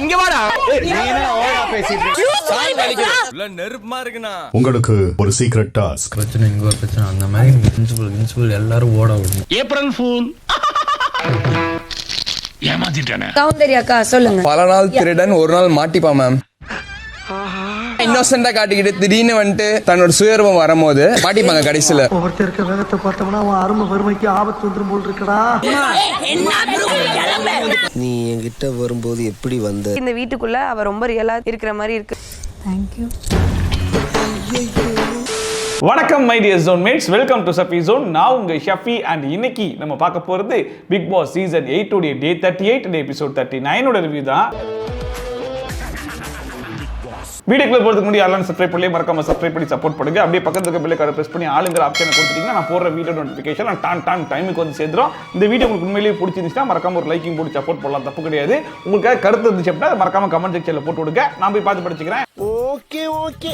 இங்க வாடா. நெருப்பமா இருக்குண்ணா. உங்களுக்கு ஒரு சீக்ரெட் டாஸ்க். பிரச்சனை இங்க ஒரு பிரச்சனை அந்த மாதிரி பிரின்சிபல் எல்லாரும் ஓட விடணும். April fool. ஏமாத்திட்டானே. சௌந்தர்யாக்கா சொல்லுங்க. பல நாள் திருடன் ஒரு நாள் மாட்டிப்பா மேம். இன்னோசென்டா காட்டிக்கிட்டு திடீர்னு வந்துட்டு தன்னோட சுயரூபம் வரும்போது மாட்டிப்பாங்க கடைசியில. ஒவ்வொருத்தருக்கு வேகத்தை பார்த்தோம்னா அவன் அருமை வறுமைக்கு ஆபத்து வந்துரும் போல் இருக்கடா. நீ என்கிட்ட வரும்போது எப்படி வந்த? இந்த வீட்டுக்குள்ள அவ ரொம்ப ரியலா இருக்கிற மாதிரி இருக்கு. தேங்க்யூ. வணக்கம் my dear zone mates, welcome to Shafi zone. நான் உங்க ஷஃபி அண்ட் இன்னைக்கு நம்ம பார்க்க போறது பிக் பாஸ் சீசன் 8 உடைய டே 38 எபிசோட் 39 ஓட ரிவ்யூ தான். வீடியோக்குள்ள போறதுக்கு முன்னாடி யாரெல்லாம் சப்ஸ்கிரைப் பண்ணி மறக்காம சப்ஸ்கிரைப் பண்ணி சப்போர்ட் பண்ணுங்க. அப்படியே பக்கத்துல இருக்க பெல் ஐகானை பிரஸ் பண்ணி ஆளுங்கிற ஆப்ஷனை கொடுத்துட்டீங்கன்னா நான் போடுற வீடியோ நோட்டிஃபிகேஷன் டான் டைமுக்கு வந்து சேர்ந்துரும். இந்த வீடியோ உங்களுக்கு உண்மையிலேயே பிடிச்சிருந்துச்சுன்னா மறக்காம ஒரு லைக்கிங் போட்டு சப்போர்ட் பண்ணலாம், தப்பு கிடையாது. உங்களுக்கு கருத்து இருந்துச்சு அப்படின்னா மறக்காம கமெண்ட் செக்ஷன்ல போட்டு விடுங்க, நான் போய் பார்த்து படிச்சுக்கிறேன்.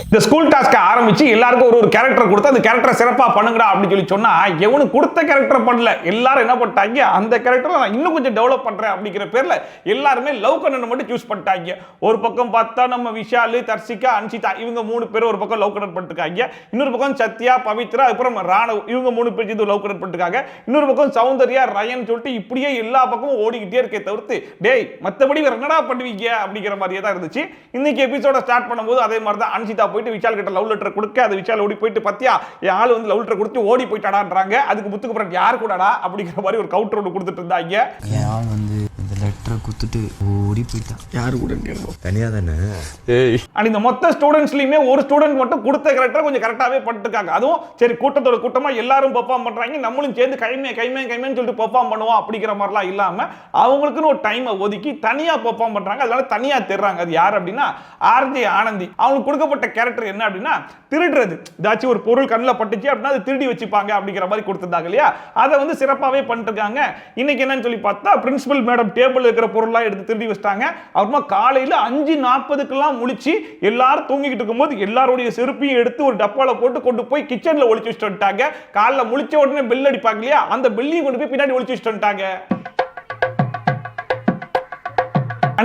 இந்த ஸ்கூல் டாஸ்க் ஆரம்பிச்சு எல்லாருக்கும் ஒரு கேரக்டர் கொடுத்து அந்த கேரக்டரை சிறப்பா பண்ணுங்கடா அப்படின்னு சொல்லி சொன்னா எவனும் கொடுத்த கேரக்டர் பண்ணல. எல்லாரும் என்ன பண்ணிட்டாங்க, அந்த கேரக்டரை நான் இன்னும் கொஞ்சம் டெவலப் பண்றேன் அப்படிங்கிற பேர்ல எல்லாருமே லவ் கண்ணன் மட்டும் சூஸ் பண்ணிட்டாங்க. ஒரு பக்கம் பார்த்தா நம்ம விஷால், தர்ஷிகா, அன்ஷிதா இவங்க 3 பேரும் ஒரு பக்கம் லவ் கனெக்ட் பண்ணிருக்காங்க. இன்னொரு பக்கம் சத்யா, பவித்ரா, அப்புறம் ராணவ் இவங்க 3 பேர் சேர்ந்து லவ் கனெக்ட் பண்ணிருக்காங்க. இன்னொரு பக்கம் சௌந்தர்யா, ரயன் சொல்லிட்டு இப்படியே எல்லா பக்கமும் ஓடிக்கிட்டே இருக்கே தவிர்த்து டேய் மத்தபடி வேற என்னடா பண்ணுவீங்க அப்படிங்கிற மாதிரியே தான் இருந்துச்சு. இன்னைக்கு எபிசோட ஸ்டார்ட் பண்ணும்போது அதே மாதிரி தான் அன்ஷிதா போயிட்டு விஷால் கிட்ட லவ் லெட்டர் கொடுக்க, அது விஷால் ஓடி போயிட்டு பத்தியா என் ஆளு வந்து லவ் லெட்டர் கொடுத்து ஓடி போயிட்டாடான்றாங்க. அதுக்கு முத்துக்கு பிறகு யார் கூடடா அப்படிங்கிற மாதிரி ஒரு கவுண்டர் ஒன்று கொடுத்துட்டு இருந்தாங்க. என் ஆள் வந்து இந்த லெட்டரை கொடுத்துட்டு ஓடி போயிட்டான். யாரு கூட தனியா தானே. இந்த மொத்த ஸ்டூடெண்ட்ஸ்லயுமே ஒரு ஸ்டூடெண்ட் மட்டும் கொடுத்த கேரக்டர் கொஞ்சம் கரெக்டாவே பண்ணிருக்காங்க. அதுவும் சரி கூட்டத்தோட கூட்டமா எல்லாரும் பெர்ஃபார்ம் பண்றாங்க, நம்மளும் சேர்ந்து கைமே சொல்லிட்டு பெர்ஃபார்ம் பண்ணுவோம் அப்படிங்கிற மாதிரிலாம் இல்லாம அவங்களுக்குன்னு ஒரு டைமை ஒதுக்கி தனியா பெர்ஃபார்ம் பண்றாங்க. அதனால தனியா தெரிறாங்க. அது யார் அப்படின்னா ஆர்ஜே ஆனந்தி. அவங்களுக்கு கொடுக்கப்பட்ட கேரக்டர் என்ன அப்படின்னா திருடுறது. ஏதாச்சும் ஒரு பொருள் கண்ணில் பட்டுச்சு அப்படின்னா அது திருடி வச்சுப்பாங்க அப்படிங்கிற மாதிரி கொடுத்துருந்தாங்க இல்லையா, அதை வந்து சிறப்பாகவே பண்ணிருக்காங்க. இன்னைக்கு என்னன்னு சொல்லி பார்த்தா பிரின்சிபல் மேடம் டேபிள் இருக்கிற பொருள்லாம் எடுத்து திருடி வச்சிட்டாங்க. அப்புறமா காலையில் 5:40 முழிச்சு எல்லாரும் தூங்கிக்கிட்டு இருக்கும்போது எல்லாருடைய செருப்பையும் எடுத்து ஒரு டப்பால போட்டு கொண்டு போய் கிச்சன்ல ஒளிச்சு வச்சுட்டு வந்துட்டாங்க. காலைல முழிச்ச உடனே பெல் அடிப்பாங்க இல்லையா, அந்த பெல்லையும் கொண்டு போய் பின்னாடி ஒளிச்சு வச்சுட்டு வந்துட்டாங்க.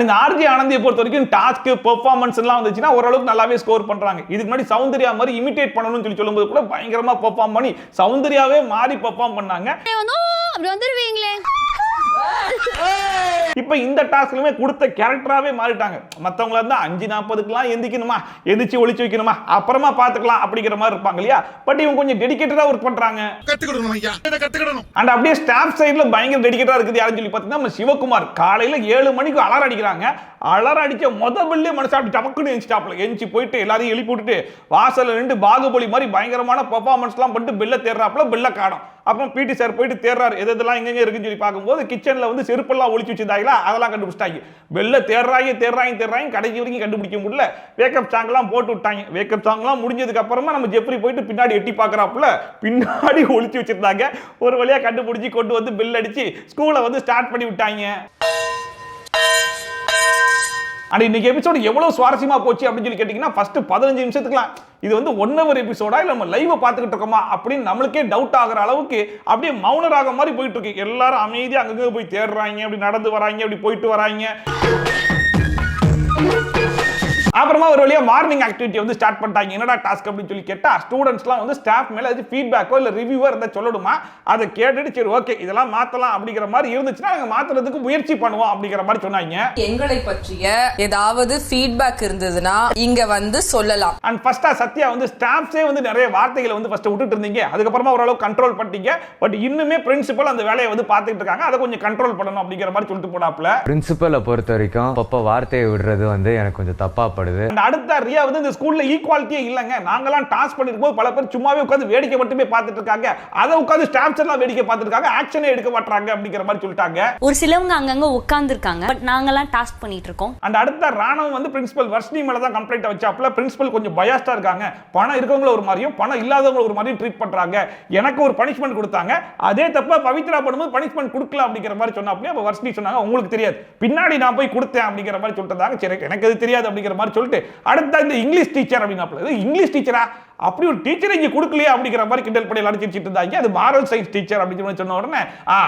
இந்த ஆர்ஜே ஆனந்தியை பொறுத்த வரைக்கும் டாஸ்க் பெர்ஃபார்மன்ஸ் எல்லாம் வந்துச்சுன்னா ஓரளவுக்கு நல்லாவே ஸ்கோர் பண்றாங்க. இதுக்கு முன்னாடி சௌந்தர்யா மாதிரி இமிடேட் பண்ணணும்னு சொல்லும்போது கூட பயங்கரமா பெர்ஃபார்ம் பண்ணி சௌந்தர்யாவே மாறி பெர்ஃபார்ம் பண்ணாங்க. அப்படி வந்துருவீங்களே. இப்ப இந்த டாஸ்க்லயுமே கொடுத்த கேரக்டராவே மாறிட்டாங்க. மத்தவங்கள இருந்தா 5:40 எந்திக்கணுமா, எந்திரிச்சு ஒளிச்சு வைக்கணுமா, அப்புறமா பாத்துக்கலாம் அப்படிங்கிற மாதிரி இருப்பாங்க இல்லையா. பட் இவங்க கொஞ்சம் டெடிகேட்டடா ஒர்க் பண்றாங்க. அண்ட் அப்படியே ஸ்டாஃப் சைடுல பயங்கர டெடிகேட்டடா இருக்குது. யாருன்னு சொல்லி பாத்தீங்கன்னா நம்ம சிவகுமார் காலையில 7 மணிக்கு அலாரம் அடிக்கிறாங்க. அலாரம் அடிச்ச பில்லே மனசு அப்படி டமக்குன்னு எந்திரிச்சாப்ல. எந்திரிச்சு போயிட்டு எல்லாரையும் எழுப்பி விட்டுட்டு வாசல்ல நின்று பாகுபலி மாதிரி பயங்கரமான பெர்ஃபார்மன்ஸ் எல்லாம் பண்ணிட்டு பெல்ல தேடுறாப்ல. பெல்ல காணோம். அப்புறம் பிடி சார் போயிட்டு தேடுறாரு, எதெல்லாம் எங்க இருக்குன்னு சொல்லி பார்க்கும்போது கிச்சன்ல வந்து செருப்பெல்லாம் ஒளிச்சு வச்சிருந்தாங்களா அதெல்லாம் கண்டுபிடிச்சிட்டாங்க. பெல்ல தேடுறாங்க கடைசி வரைக்கும் கண்டுபிடிக்க முடியல. வேக்கப் சாங் எல்லாம் போட்டு விட்டாங்க. வேக்கப் சாங் எல்லாம் முடிஞ்சதுக்கு அப்புறமா நம்ம ஜெப்ரி போயிட்டு பின்னாடி எட்டி பார்க்கறாப்புல பின்னாடி ஒளிச்சு வச்சிருந்தாங்க. ஒரு வழியா கண்டுபிடிச்சி கொண்டு வந்து பெல் அடிச்சு ஸ்கூலை வந்து ஸ்டார்ட் பண்ணி விட்டாங்க. இன்னைக்கு எபிசோடு எவ்வளவு சுவாரஸ்யமா போச்சு அப்படின்னு சொல்லி கேட்டீங்கன்னா ஃபர்ஸ்ட் 15 நிமிஷத்துக்குலாம் இது வந்து 1 hour எபிசோடா இல்ல நம்ம லைவ் பார்த்துக்கிட்டு இருக்கோமா அப்படின்னு நம்மளுக்கே டவுட் ஆகிற அளவுக்கு அப்படியே மௌனராக மாதிரி போயிட்டு இருக்கு. எல்லாரும் அமைதியா அங்கங்க போய் தேடுறாங்க, அப்படி நடந்து வராங்க, அப்படி போயிட்டு வராங்க. அப்புறமா ஒரு வழியா மார்னிங் ஆக்டிவிட்டி வந்து ஸ்டார்ட் பண்ணிட்டாங்க. என்னடா டாஸ்க் அப்படின்னு சொல்லி கேட்டா ஸ்டூடெண்ட்ஸ்லாம் வந்து ஸ்டாஃப் மேல ஏதாவது ஃபீட்பேக்கோ இல்ல ரிவ்யூவோ இருந்தா சொல்லணுமா, அதை கேட்டுட்டு சரி ஓகே இதெல்லாம் மாத்தலாம் அப்படிங்கிற மாதிரி இருந்துச்சுன்னா நாங்க மாத்துறதுக்கு முயற்சி பண்ணுவோம் அப்படிங்கிற மாதிரி சொன்னாங்க. எங்களை பற்றிய ஏதாவது ஃபீட்பேக் இருந்ததுன்னா இங்க வந்து சொல்லலாம். அண்ட் ஃபர்ஸ்டா சத்யா வந்து ஸ்டாஃப்ஸே வந்து நிறைய வார்த்தைகளை வந்து ஃபர்ஸ்ட் விட்டுட்டு இருந்தீங்க, அதுக்கப்புறமா ஓரளவு கண்ட்ரோல் பண்ணிட்டீங்க. பட் இன்னுமே பிரின்சிபல் அந்த வேலையை வந்து பார்த்துட்டு இருக்காங்க, அதை கொஞ்சம் கண்ட்ரோல் பண்ணணும் அப்படிங்கிற மாதிரி சொல்லிட்டு போனாப்ல. பிரின்சிபலை பொறுத்த வரைக்கும் அப்பப்ப வார்த்தையை விடுறது வந்து எனக்கு கொஞ்சம் தப்பா படுது. அடுத்த ரியா வந்து இந்த ஸ்கூல்ல ஈக்குவாலிட்டியே இல்லங்க, நாங்கலாம் டாஸ்க் பண்ணிருக்கும் பல பேர் சும்மாவே உட்கார்ந்து வேடிக்கை மட்டுமே பார்த்துட்டு இருக்காங்க, அதை உட்கார்ந்து ஸ்டாஃப்ஸ் எல்லாம் வேடிக்கை பார்த்துட்டு இருக்காங்க, ஆக்ஷனே எடுக்க மாட்டாங்க அப்படிங்கிற மாதிரி சொல்லிட்டாங்க. ஒரு சிலவங்க அங்கங்க உட்கார்ந்து இருக்காங்க, பட் நாங்கலாம் டாஸ்க் பண்ணிட்டு இருக்கோம். அண்ட் அடுத்த ராணவ் வந்து பிரின்சிபல் வர்ஷினி மேல தான் கம்ப்ளைண்ட் வச்சாப்ல. பிரின்சிபல் கொஞ்சம் பயாஸ்டா இருக்காங்க, பணம் இருக்கவங்கள ஒரு மாதிரியும் பணம் இல்லாதவங்கள ஒரு மாதிரியும் ட்ரீட் பண்றாங்க, எனக்கு ஒரு பனிஷ்மென்ட் கொடுத்தாங்க, அதே தப்பா பவித்ரா பண்ணும்போது பனிஷ்மென்ட் கொடுக்கல அப்படிங்கிற மாதிரி சொன்னாப்ல. அப்ப வர்ஷினி சொன்னாங்க உங்களுக்கு தெரியாது, பின்னாடி நான் போய் கொடுத்தேன் அப்படிங்கிற மாதிரி சொல்லிட்டாங்க. சரி எனக்கு அது தெரியாது அப்படிங்கிற மாதிரி சொல்லிட்டு அடுத்த இந்த இங்கிலீஷ் டீச்சர் அப்படின்னாப்ல. இங்கிலீஷ் டீச்சரா அப்படி ஒரு டீச்சர் இங்க கொடுக்கலையே அப்படிங்கிற மாதிரி கிண்டல் பண்ணி எல்லாரும் சிரிச்சிட்டு இருந்தாங்க. அது மாரல் சயின்ஸ் டீச்சர் அப்படின்னு சொன்ன உடனே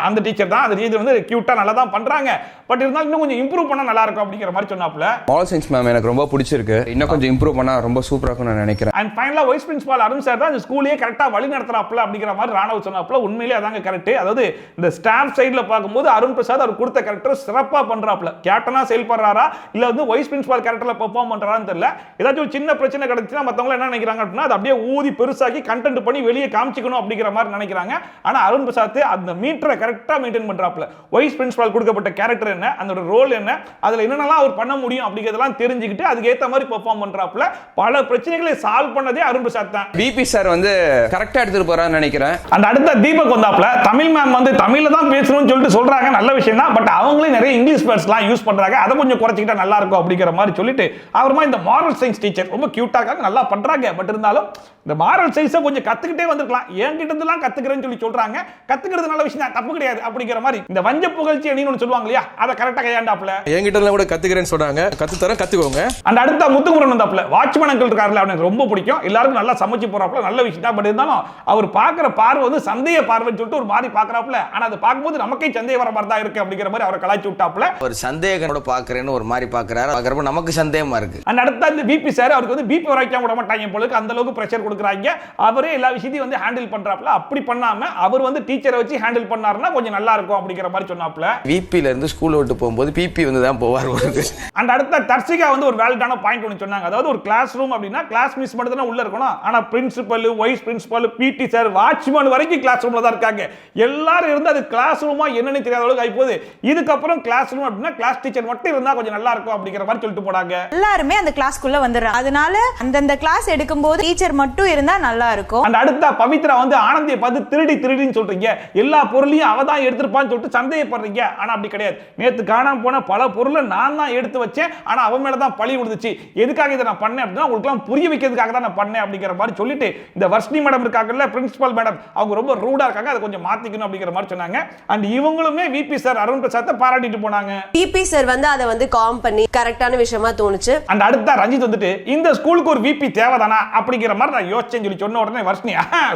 அந்த டீச்சர் தான், அந்த டீச்சர் வந்து கியூட்டா நல்லா தான் பண்றாங்க, பட் இருந்தாலும் இன்னும் கொஞ்சம் இம்ப்ரூவ் பண்ணா நல்லா இருக்கும் அப்படிங்கிற மாதிரி சொன்னாப்ல. மாரல் சயின்ஸ் மேம் எனக்கு ரொம்ப பிடிச்சிருக்கு, இன்னும் கொஞ்சம் இம்ப்ரூவ் பண்ணா ரொம்ப சூப்பரா இருக்கும்னு நான் நினைக்கிறேன். அண்ட் ஃபைனலா வைஸ் பிரின்சிபால் அருண் சார் தான் இந்த ஸ்கூலையே கரெக்டா வழி நடத்துறாப்ல அப்படிங்கிற மாதிரி ராணவ் சொன்னாப்ல. உண்மையிலேயே அதாங்க கரெக்ட். அதாவது இந்த ஸ்டாஃப் சைடுல பார்க்கும்போது அருண் பிரசாத் அவர் கொடுத்த கேரக்டர் சிறப்பா பண்றாப்ல. கேப்டனா செயல்படுறாரா இல்ல வந்து வைஸ் பிரின்சிபால் கேரக்டர்ல பெர்ஃபார்ம் பண்றாரான்னு தெரியல. ஏதாச்சும் ஒரு சின்ன பிரச்சனை கிடைச்சுனா மத்தவங்க என்ன நினைக்கிறாங்க அப்படின்னா அது அப்படியே ஊதி பெருசாக்கி கண்டென்ட் பண்ணி வெளியே காமிச்சிக்கணும் அப்படிங்கிற மாதிரி நினைக்கிறாங்க. ஆனா அருண் பிரசாத் அந்த மீட்டரை கரெக்டா மெயின்டைன் பண்றாப்ல. வைஸ் பிரின்சிபால் கொடுக்கப்பட்ட கேரக்டர் என்ன, அதோட ரோல் என்ன, அதுல என்னென்னலாம் அவர் பண்ண முடியும் அப்படிங்கறதெல்லாம் தெரிஞ்சுக்கிட்டு அதுக்கு ஏத்த மாதிரி பெர்ஃபார்ம் பண்றாப்ல. பல பிரச்சனைகளை சால்வ் பண்ணதே அருண் பிரசாத் தான். பிபி சார் வந்து கரெக்டா எடுத்துட்டு போறான்னு நினைக்கிறேன். அந்த அடுத்த தீபக் வந்தாப்ல. தமிழ் மேம் வந்து தமிழ்ல தான் பேசணும்னு சொல்லிட்டு சொல்றாங்க, நல்ல விஷயம் தான். பட் அவங்களே நிறைய இங்கிலீஷ் வேர்ட்ஸ்லாம் யூஸ் பண்றாங்க, அதை கொஞ்சம் குறைச்சிக்கிட்டா நல்லா இருக்கும் அப்படிங்கிற மாதிரி சொல்லிட்டு அப்புறமா இந்த மாரல் சயின்ஸ் டீச்சர் ரொம்ப கியூட்டா இருக்காங்க, நல்லா பண்றாங்க. பட் இருந்தாலும் இந்த மாரல் சயின்ஸை கொஞ்சம் கத்துக்கிட்டே வந்திருக்கலாம், என்கிட்ட இருந்தெல்லாம் கத்துக்கிறேன்னு சொல்லி சொல்றாங்க. கத்துக்கிறது நல்ல விஷயம் தான், தப்பு கிடையாது அப்படிங்கிற மாதிரி இந்த வஞ்ச புகழ்ச்சி அப்படின்னு சொல்லுவாங்க இல்லையா, அதை கரெக்டா கையாண்டாப்ல. என்கிட்ட எல்லாம் கூட கத்துக்கிறேன்னு சொல்றாங்க, கத்து தரேன், கத்துக்கோங்க. அந்த அடுத்த முத்துக்குமரன் வந்தாப்ல. வாட்ச்மேன் அங்கிள் இருக்காருல, அவனுக்கு ரொம்ப பிடிக்கும், எல்லாருக்கும் நல்லா சமைச்சு போறாப்ல, நல்ல விஷயம் தான். பட் இருந்தாலும் அவர் பாக்குற பார்வை வந்து சந்தேக பார்வைன்னு சொல்லிட்டு ஒரு மாதிரி பாக்குறாப்ல. ஆனா அதை பார்க்கும்போது நமக்கே சந்தேகம் வர மாதிரி தான் இருக்கு அப்படிங்கிற மாதிரி அவரை கலாய்ச்சி விட்டாப்ல. ஒரு சந்தேகத்தோட பாக்குறேன்னு ஒரு மாதிரி பாக்குறாரு, பாக்குறப்ப நமக்கு சந்தேகமா இருக்கு. அந்த அடுத்த இந்த பிபி சார் அவருக்கு வந்து பிபி வரைக்கும் விட மாட்டாங்க போல, அந்த அளவுக்கு பிரஷர் கொடுக்குறாங்க. அவரே எல்லா விஷயத்தையும் வந்து ஹேண்டில் பண்றாப்ல. அப்படி பண்ணாம அவர் வந்து டீச்சரை வச்சு ஹேண்டில் பண்ணாருன்னா கொஞ்சம் நல்லா இருக்கும் அப்படிங்கிற மாதிரி சொன்னாப்ல. விபில இருந்து ஸ்கூல் விட்டு போகும்போது பிபி வந்து தான் போவார். அந்த அடுத்த தர்சிகா வந்து ஒரு வேலிடான பாயிண்ட் ஒன்று சொன்னாங்க. அதாவது ஒரு கிளாஸ் ரூம் அப்படின்னா கிளாஸ் மிஸ் மட்டும் தான் உள்ள இருக்கணும், ஆனா பிரின்சிபல், வைஸ் பிரின்சிபல், பிடி சார், வாட்ச்மேன் வரைக்கும் கிளாஸ் ரூம்ல தான் இருக்காங்க. எல்லாரும் இருந்து அது கிளாஸ் ரூமா என்னன்னு தெரியாத அளவுக்கு ஆயிப்போகுது. இதுக்கப்புறம் கிளாஸ் ரூம் அப்படின்னா கிளாஸ் டீச்சர் மட்டும் இருந்தா கொஞ்சம் நல்லா இருக்கும் அப்படிங்கிற மாதிரி சொல்லிட்டு போனாங்க. எல்லாருமே அந்த கிளாஸ்க்குள்ள வந்துடுறாங்க, அதனால அந்தந்த கிளாஸ் எடுக்கும்போது டீச்சர் மட்டும் இருந்தா நல்லா இருக்கும். அந்த அடுத்த பவித்ரா வந்து ஆனந்தியை பார்த்து திருடின்னு சொல்றீங்க, எல்லா பொருளையும் அவ தான் எடுத்துருப்பான்னு சொல்லிட்டு சந்தேகப்படுறீங்க. ஆனா அப்படி கிடையாது. நேத்து காணாம போன பல பொருளை நான் தான் எடுத்து வச்சேன், ஆனா அவன் மேல தான் பழி விழுந்துச்சு. எதுக்காக இதை நான் பண்ணேன் அப்படின்னா உங்களுக்கு எல்லாம் புரிய வைக்கிறதுக்காக தான் நான் பண்ணேன் அப்படிங்கிற மாதிரி சொல்லிட்டு இந்த வர்ஷினி மேடம் இருக்காங்கல்ல, பிரின்சிபல் மேடம், அவங்க ரொம்ப ரூடா இருக்காங்க, அதை கொஞ்சம் மாத்திக்கணும் அப்படிங்கிற மாதிரி சொன்னாங்க. அண்ட் இவங்களுமே விபி சார் அருண் பிரசாத்தை பாராட்டிட்டு போனாங்க. பிபி சார் வந்து அதை வந்து காம் பண்ணி கரெக்டான விஷயமா தோணுச்சு. அந்த அடுத்த ரஞ்சித் வந்துட்டு இந்த ஸ்கூலுக்கு ஒரு விபி தேவைதானா அப்படிங்கிற மாதிரி நான் யோசிச்சேன்னு சொல்லி சொன்ன உடனே Varshini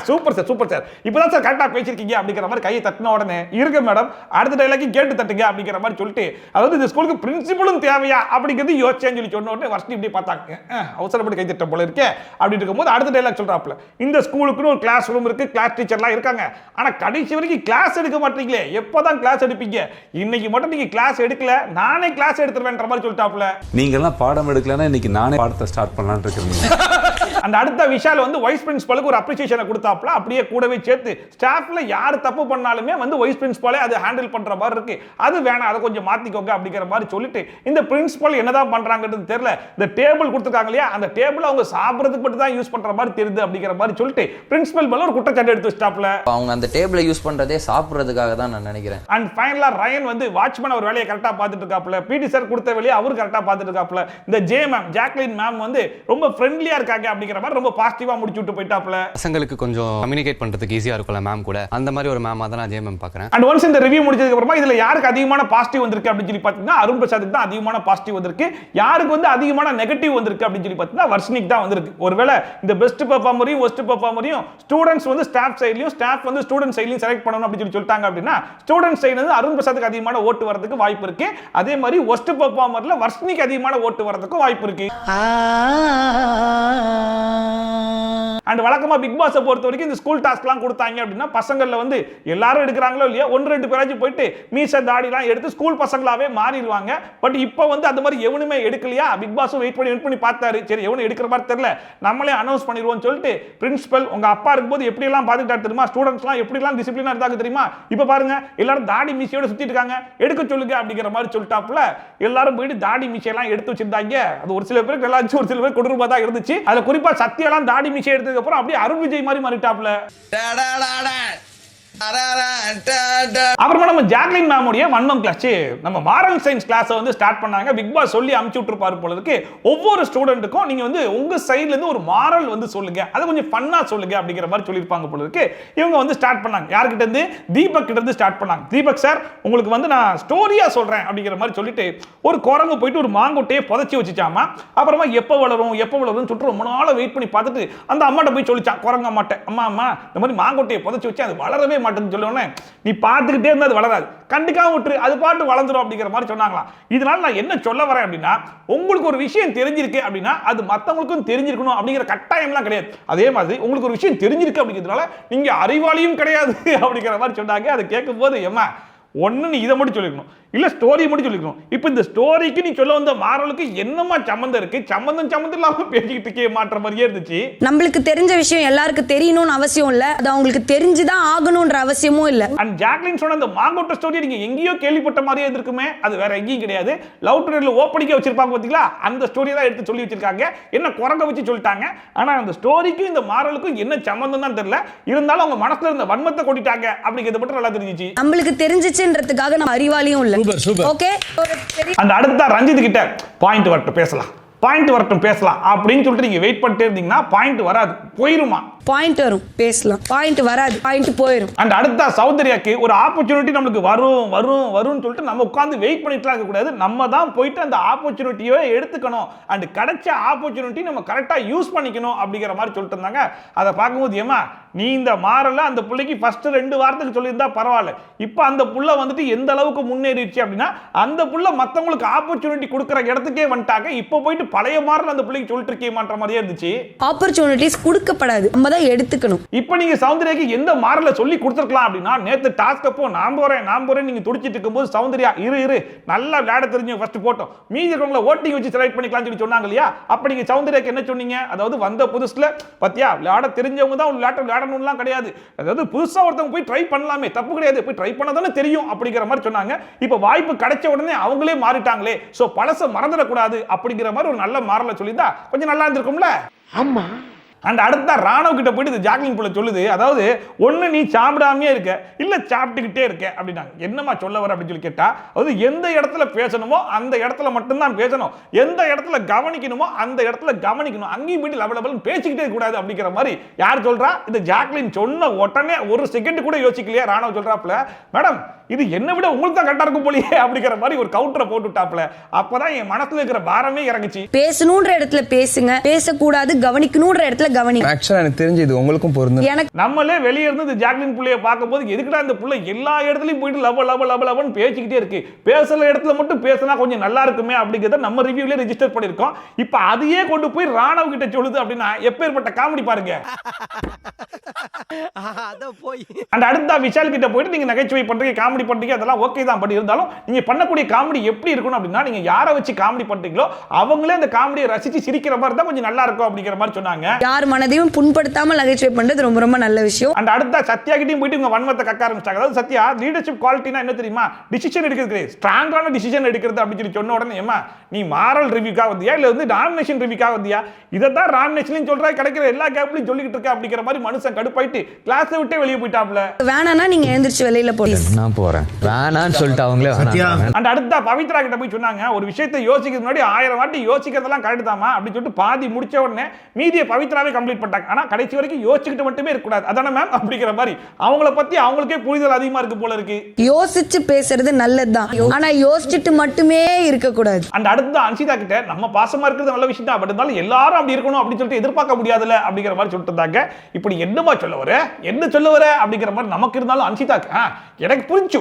super sir, super sir, இப்பதான் சார் கரெக்டா பேசிருக்கீங்க அப்படிங்கிற மாதிரி கையை தட்டின உடனே இருக்க மேடம் அடுத்த டைலாக்கையும் கேட்டு தட்டுங்க அப்படிங்கிற மாதிரி சொல்லிட்டு, அதாவது இந்த ஸ்கூலுக்கு பிரின்சிபலும் தேவையா அப்படிங்கிறது யோசிச்சேன்னு சொல்லி சொன்ன உடனே வர்ஷினி இப்படி பார்த்தாங்க, அவசரப்பட்டு கை தட்ட போல இருக்கே அப்படின்னு இருக்கும்போது அடுத்த டைலாக் சொல்றாப்ல. இந்த ஸ்கூலுக்குன்னு ஒரு கிளாஸ் ரூம் இருக்கு, கிளாஸ் டீச்சர்லாம் இருக்காங்க, ஆனா கடைசி வரைக்கும் கிளாஸ் எடுக்க மாட்டீங்களே, எப்பதான் கிளாஸ் எடுப்பீங்க? இன்னைக்கு மட்டும் நீங்க கிளாஸ் எடுக்கல, நானே கிளாஸ் எடுத்துருவேன்ற மாதிரி சொல்லிட்டாப்ல. நீங்க எல்லாம் பாடம் எடுக்கலன்னா இன்னைக்கு நானே பாடத்தை ஸ்டார்ட் பண்ணலாம்னு இருக்கேன். அந்த அடுத்த விஷால் வந்து வைஸ் பிரின்சிபலுக்கு ஒரு அப்ரிசியேஷனை கொடுத்தாப்ல. அப்படியே கூடவே சேர்த்து ஸ்டாஃப்ல யார் தப்பு பண்ணாலுமே வந்து வைஸ் பிரின்சிபலே அதை ஹேண்டில் பண்ற மாதிரி இருக்கு, அது வேணாம், அதை கொஞ்சம் மாத்திக்கோங்க அப்படிங்கிற மாதிரி சொல்லிட்டு இந்த பிரின்சிபல் என்னதான் பண்றாங்கன்றது தெரியல. இந்த டேபிள் கொடுத்துருக்காங்க இல்லையா, அந்த டேபிள் அவங்க சாப்பிடுறதுக்கு மட்டும் தான் யூஸ் பண்ற மாதிரி தெரியுது அப்படிங்கிற மாதிரி சொல்லிட்டு பிரின்சிபல் மேல ஒரு குற்றச்சாட்டு எடுத்து வச்சிட்டாப்ல. அவங்க அந்த டேபிளை யூஸ் பண்றதே சாப்பிடுறதுக்காக தான் நான் நினைக்கிறேன். அண்ட் ஃபைனலா ரயன் வந்து வாட்ச்மேன் ஒரு வேலையை கரெக்டா பார்த்துட்டு இருக்காப்ல. பிடி சார் கொடுத்த வேலையை அவரு கரெக்டா பார்த்துட்டு இருக்காப்ல. இந்த ஜே மேம், ஜாக்லின் மேம் வந்து ரொம்ப ஃப்ரெண்ட்லியா இருக்காங்க அப்படிங்கிற மாதிரி ரொம்ப பாசிட்டிவா முடிச்சு விட்டு போயிட்டாப்ல. பசங்களுக்கு கொஞ்சம் கம்யூனிகேட் பண்றதுக்கு ஈஸியா இருக்கும்ல மேம் கூட, அந்த மாதிரி ஒரு மேமா தான் நான் ஜே மேம் பார்க்கறேன். அண்ட் ஒன்ஸ் இந்த ரிவ்யூ முடிச்சதுக்கு அப்புறமா இதுல யாருக்கு அதிகமான பாசிட்டிவ் வந்திருக்கு அப்படின்னு சொல்லி பார்த்தீங்கன்னா அருண் பிரசாத்துக்கு தான் அதிகமான பாசிட்டிவ் வந்திருக்கு. யாருக்கு வந்து அதிகமான நெகட்டிவ் வந்திருக்கு அப்படின்னு சொல்லி பார்த்தீங்கன்னா வர்ஷினிக்கு தான் வந்திருக்கு. ஒருவேளை இந்த பெஸ்ட் பெர்ஃபார்மரையும் ஒஸ்ட் பெர்ஃபார்மரையும் ஸ்டூடெண்ட்ஸ் வந்து ஸ்டாஃப் சைட்லயும் ஸ்டாஃப் வந்து ஸ்டூடெண்ட் சைட்லயும் செலக்ட் பண்ணணும் அப்படின்னு சொல்லிட்டாங்க அப்படின்னா ஸ்டூடெண்ட் சைடு வந்து அருண் பிரசாத்துக்கு அதிகமான ஓட்டு வரதுக்கு வாய்ப்பு இருக்கு. அதே மாதிரி ஒஸ்ட் பெர்ஃபார்மர்ல வர்ஷினிக்கு அதிகமான ஓட்டு வரதுக்கு வாய்ப்பு இருக்கு. அண்ட் வழக்கமா பிக் பாஸ் பொறுத்த வரைக்கும் இந்த ஸ்கூல் டாஸ்க்லாம் கொடுத்தாங்க அப்படின்னா பசங்கள்ல வந்து எல்லாரும் எடுக்கிறாங்களோ இல்லையா, ஒன்று ரெண்டு பேராச்சும் போயிட்டு மீச தாடிலாம் எடுத்து ஸ்கூல் பசங்களாவே மாறிடுவாங்க. பட் இப்போ வந்து அந்த மாதிரி எவனுமே எடுக்கலையா, பிக் பாஸும் வெயிட் பண்ணி பார்த்தாரு, சரி எவனும் எடுக்கிற மாதிரி தெரியல, நம்மளே அனௌன்ஸ் பண்ணிடுவோம்னு சொல்லிட்டு பிரின்சிபல் உங்க அப்பா இருக்கும்போது எப்படி எல்லாம் பார்த்துக்கிட்டாரு தெரியுமா, ஸ்டூடெண்ட்ஸ்லாம் எப்படி எல்லாம் டிசிப்ளினா இருந்தாங்க தெரியுமா, இப்போ பாருங்க எல்லாரும் தாடி மீசையோட சுத்திட்டு இருக்காங்க, எடுக்க சொல்லுங்க அப்படிங்கிற மாதிரி சொல்லிட்டாப்ல. எல்லாரும் போயிட்டு தாடி மீசையெல்லாம் எடுத்து வச்சிருந்தாங்க. அது ஒரு சில பேருக்கு நல்லா இருந்துச்சு, ஒரு சில பேர் கொடூரமா தான் இருந்துச்சு. அதுல குறிப்பா சத்தியெல்லாம் தாடி மீசை எடுத்ததுக்கு அப்புறம் அப்படியே அருண் விஜய் மாதிரி மாறிட்டாப்ல. அப்புறமா நம்ம ஜாக்லின் மேமுடைய வன்மம் கிளாஸ், நம்ம மாரல் சயின்ஸ் கிளாஸை வந்து ஸ்டார்ட் பண்ணாங்க. பிக் பாஸ் சொல்லி அமுச்சு விட்டுருப்பாரு போல இருக்கு. ஒவ்வொரு ஸ்டூடெண்ட்டுக்கும் நீங்க வந்து உங்க சைடுல இருந்து ஒரு மாரல் வந்து சொல்லுங்க, அதை கொஞ்சம் ஃபன்னா சொல்லுங்க அப்படிங்கிற மாதிரி சொல்லியிருப்பாங்க போல இருக்கு. இவங்க வந்து ஸ்டார்ட் பண்ணாங்க. யார்கிட்ட இருந்து? தீபக் கிட்ட இருந்து ஸ்டார்ட் பண்ணாங்க. தீபக் சார், உங்களுக்கு வந்து நான் ஸ்டோரியா சொல்றேன் அப்படிங்கிற மாதிரி சொல்லிட்டு ஒரு குரங்கு போயிட்டு ஒரு மாங்கொட்டையை புதைச்சி வச்சுச்சாமா. அப்புறமா எப்போ வளரும் சொல்லிட்டு ரொம்ப நாளா வெயிட் பண்ணி பார்த்துட்டு அந்த அம்மாட்ட போய் சொல்லிச்சான், குரங்க அம்மாட்ட, அம்மா இந்த மாதிரி மாங்கொட்டையை புதைச்சி வச்சு அது வளரவே மாட்டேன்னு சொல்லுவோன்னே, நீ பார்த்துக்கிட்டே இருந்தா அது வளராது, கண்டிக்காம விட்டுரு, அது பாட்டு வளர்ந்துடும் அப்படிங்கிற மாதிரி சொன்னாங்களாம். இதனால நான் என்ன சொல்ல வரேன் அப்படின்னா, உங்களுக்கு ஒரு விஷயம் தெரிஞ்சிருக்கு அப்படின்னா அது மற்றவங்களுக்கும் தெரிஞ்சிருக்கணும் அப்படிங்கிற கட்டாயம்லாம் கிடையாது. அதே மாதிரி உங்களுக்கு ஒரு விஷயம் தெரிஞ்சிருக்கு அப்படிங்கிறதுனால நீங்க அறிவாளியும் கிடையாது அப்படிங்கிற மாதிரி சொன்னாங்க. அதை கேட்கும் போது ஏமா ஒன்னு நீ இதை மட்டும் சொல்லிக்கணும், இல்ல ஸ்டோரி மட்டும் சொல்லிக்கணும். இப்போ இந்த ஸ்டோரிக்கு நீ சொல்ல வந்த மாரலுக்கு என்னமா சம்பந்தம் இருக்கு? சம்பந்தம் இல்லாம பேசிக்கிட்டு இருக்கே மாற்ற மாதிரியே இருந்துச்சு. நம்மளுக்கு தெரிஞ்ச விஷயம் எல்லாருக்கும் தெரியணும்னு அவசியம் இல்ல, அது அவங்களுக்கு தெரிஞ்சுதான் ஆகணும்ன்ற அவசியமும் இல்ல. அண்ட் ஜாக்லின் சொன்ன அந்த மாங்கோட்ட ஸ்டோரி நீங்க எங்கேயோ கேள்விப்பட்ட மாதிரியே இருக்குமே, அது வேற எங்கேயும் கிடையாது. லவ் டுடேல ஓப்பனிக்கா வச்சிருப்பாங்க பாத்தீங்களா, அந்த ஸ்டோரி தான் எடுத்து சொல்லி வச்சிருக்காங்க. என்ன குரங்க வச்சு சொல்லிட்டாங்க. ஆனா அந்த ஸ்டோரிக்கும் இந்த மாரலுக்கும் என்ன சம்பந்தம் தான் தெரியல. இருந்தாலும் அவங்க மனசுல இருந்த வன்மத்தை கொட்டிட்டாங்க அப்படிங்கிறது மட்டும் நல்லா தெரிஞ்சிச்சு. நம்மளுக்கு தெரிஞ்சிச்சுன்றதுக்காக நம்ம அறிவாளியும் இல்ல. ஓகே, அந்த அடுத்த ரஞ்சித் கிட்ட பாயிண்ட் வரட்டும் பேசலாம் அப்படின்னு சொல்லிட்டு நீங்க வெயிட் பண்ணிட்டே இருந்தீங்கன்னா பாயிண்ட் வராது, போயிருமா. பாயிண்ட் வரும், பேசலாம். பாயிண்ட் வராது, பாயிண்ட் போயிடும். அண்ட் அடுத்த சௌந்தர்யாக்கு ஒரு ஆப்பர்ச்சுனிட்டி நம்மளுக்கு வரும்னு சொல்லிட்டு நம்ம உட்கார்ந்து வெயிட் பண்ணிட்டு இருக்க கூடாது. நம்ம தான் போயிட்டு அந்த ஆப்பர்ச்சுனிட்டியை எடுத்துக்கணும். அண்ட் கிடைச்ச ஆப்பர்ச்சுனிட்டி நம்ம கரெக்டா யூஸ் பண்ணிக்கணும் அப்படிங்கிற மாதிரி சொல்லிட்டு இருந்தாங்க. அதை பார்க்கும்போது ஏமா நீ இந்த மாறல அந்த பிள்ளைக்கு ஃபர்ஸ்ட் 2 வாரத்துக்கு சொல்லியிருந்தா பரவாயில்ல. இப்போ அந்த புள்ள வந்துட்டு எந்த அளவுக்கு முன்னேறிடுச்சு அப்படின்னா அந்த புள்ள மற்றவங்களுக்கு ஆப்பர்ச்சுனிட்டி கொடுக்குற இடத்துக்கே வந்துட்டாங்க. இப்போ போயிட்டு பழைய மாறல அந்த பிள்ளைக்கு சொல்லிட்டு இருக்கே மாற்ற மாதிரியே இருந்துச்சு. ஆப்பர்ச்சுனிட்டிஸ் கொடுக்கப்படாது, நம்ம தான் எடுத்துக்கணும். இப்போ நீங்க சௌந்தர்யாக்கு எந்த மாறல சொல்லி கொடுத்துருக்கலாம் அப்படின்னா, நேத்து டாஸ்க் அப்போ நான் போறேன் நீங்க துடிச்சிட்டு இருக்கும்போது சௌந்தர்யா இரு நல்லா விளையாட தெரிஞ்சு ஃபர்ஸ்ட் போட்டோம், மீதி இருக்கவங்கள ஓட்டிங் வச்சு செலக்ட் பண்ணிக்கலாம் சொல்லி சொன்னாங்க இல்லையா. அப்ப நீங்க சௌந்தர்யாக்கு என்ன சொன்னீங்க? அதாவது வந்த புதுசுல பத்தியா விளையாட தெரிஞ்சவங்க தான் விளையாடணும்லாம் கிடையாது, அதாவது புதுசா ஒருத்தவங்க போய் ட்ரை பண்ணலாமே, தப்பு கிடையாது, போய் ட்ரை பண்ணதானே தெரியும் அப்படிங்கிற மாதிரி சொன்னாங்க. இப்போ வாய்ப்பு கிடைச்ச உடனே அவங்களே மாறிட்டாங்களே, சோ பழச மறந்துடக்கூடாது அப்படிங்கிற மாதிரி ஒரு நல்ல மாறல சொல்லியிருந்தா கொஞ்சம் நல்லா இருந்திருக்கும்ல. ஆமா. அண்ட் அடுத்த ராணுவ கிட்ட போயிட்டு இந்த ஜாக்லின் புள்ள சொல்லுது, அதாவது ஒண்ணு நீ சாப்பிடாமே இருக்க, இல்ல சாப்பிட்டுக்கிட்டே இருக்க அப்படின்னாங்க. என்னமா சொல்ல வர அப்படின்னு சொல்லி கேட்டா, அதாவது எந்த இடத்துல பேசணுமோ அந்த இடத்துல மட்டும்தான் பேசணும், எந்த இடத்துல கவனிக்கணுமோ அந்த இடத்துல கவனிக்கணும், அங்கேயும் போயிட்டு லபலபல் பேசிக்கிட்டே கூடாது அப்படிங்கிற மாதிரி யார் சொல்றா? இந்த ஜாக்லின் சொன்ன உடனே ஒரு செகண்ட் கூட யோசிக்கலையா ராணுவ சொல்றாப்ல, மேடம் இது என்ன விட உங்களுக்கு தான் கரெக்டா இருக்கும் போலியே அப்படிங்கிற மாதிரி ஒரு கவுண்டரை போட்டுட்டாப்ல. அப்பதான் என் மனசுல இருக்கிற பாரமே இறங்குச்சு. பேசணும்ன்ற இடத்துல பேசுங்க, பேசக்கூடாது கவனிக்கணும்ன்ற இடத்துல கவனி. ஆக்சுவலா எனக்கு தெரிஞ்சு இது உங்களுக்கும் பொருந்தும். நம்மளே வெளியே இருந்து இந்த ஜாக்லின் புள்ளைய பார்க்கும்போது எதுக்குடா இந்த புள்ள எல்லா இடத்துலயும் போயிட்டு லவ் பேசிக்கிட்டே இருக்கு, பேசுற இடத்துல மட்டும் பேசினா கொஞ்சம் நல்லா இருக்குமே அப்படிங்கறத நம்ம ரிவ்யூல ரெஜிஸ்டர் பண்ணிருக்கோம். இப்ப அதையே கொண்டு போய் ராணவ் கிட்ட சொல்லுது அப்படின்னா எப்பேற்பட்ட காமெடி பாருங்க. அந்த அடுத்த விஷால் கிட்ட போயிட்டு நீங்க நகைச்சுவை பண்றீங்க, காமெடி பண்றீங்க, அதெல்லாம் ஓகே தான். பட் இருந்தாலும் நீங்க பண்ணக்கூடிய காமெடி எப்படி இருக்கணும் அப்படின்னா, நீங்க யாரை வச்சு காமெடி பண்றீங்களோ அவங்களே அந்த காமெடியை ரசிச்சு சிரிக்கிற மாதிரி தான் கொஞ்சம் நல்லா இருக்கும் அப்படிங்கிற மாதிரி சொன்னாங்க. யார் மனதையும் புண்படுத்தாமல் நகைச்சுவை பண்றது ரொம்ப ரொம்ப நல்ல விஷயம். அந்த அடுத்த சத்யா கிட்டயும் போயிட்டு இவங்க வன்மத்தை கக்க ஆரம்பிச்சாங்க. அதாவது சத்யா லீடர்ஷிப் குவாலிட்டினா என்ன தெரியுமா? டிசிஷன் எடுக்கிறது, ஸ்ட்ராங்கான டிசிஷன் எடுக்கிறது அப்படின்னு சொல்லி சொன்ன உடனே ஏமா நீ மாரல் ரிவ்யூக்காக வந்தியா இல்ல வந்து டாமினேஷன் ரிவ்யூக்காக வந்தியா? இதை தான் டாமினேஷன்லையும் சொல்றா, கிடைக்கிற எல்லா கேப்லையும் சொல்லிக்கிட்டு இருக்க அப்படிங்கிற மாதிரி மனுஷன் கடுப்பாயிட்டு கிளாஸை விட்டே வெளியே போயிட்டாப்ல. வேணானா நீங்க எழுந்திருச்சு வெளியில போங்க, நான் போறேன் வேணான்னு சொல்லிட்டு அவங்களே அந்த அடுத்த பவித்ரா கிட்ட போய் சொன்னாங்க, ஒரு விஷயத்தை யோசிக்கிறது முன்னாடி 1000 வாட்டி யோசிக்கிறதெல்லாம் கரெக்ட் தாமா அப்படின்னு சொல்லிட்டு பாதி முடிச்ச உடனே மீதியை பவித்ராவே கம்ப்ளீட் பண்ணிட்டாங்க. ஆனா கடைசி வரைக்கும் யோசிச்சுக்கிட்டு மட்டுமே இருக்க கூடாது, அதானே மேம் அப்படிங்கிற மாதிரி அவங்கள பத்தி அவங்களுக்கே புரிதல் அதிகமா இருக்கு போல இருக்கு. யோசிச்சு பேசுறது நல்லதுதான், ஆனா யோசிச்சுட்டு மட்டுமே இருக்க கூடாது. அந்த அடுத்த அன்சிதா கிட்ட நம்ம பாசமா இருக்கிறது நல்ல விஷயம் தான், பட் இருந்தாலும் எல்லாரும் அப்படி இருக்கணும் அப்படின்னு சொல்லிட்டு எதிர்பார்க்க முடியாதுல அப்படிங்கிற மாதிரி சொல்லிட்டு இருந்தாங்க. இப்படி என்னமா சொல்ல வர அப்படிங்கிற மாதிரி நமக்கு இருந்தாலும் அன்சிதாக்கு எனக்கு புரிஞ்சு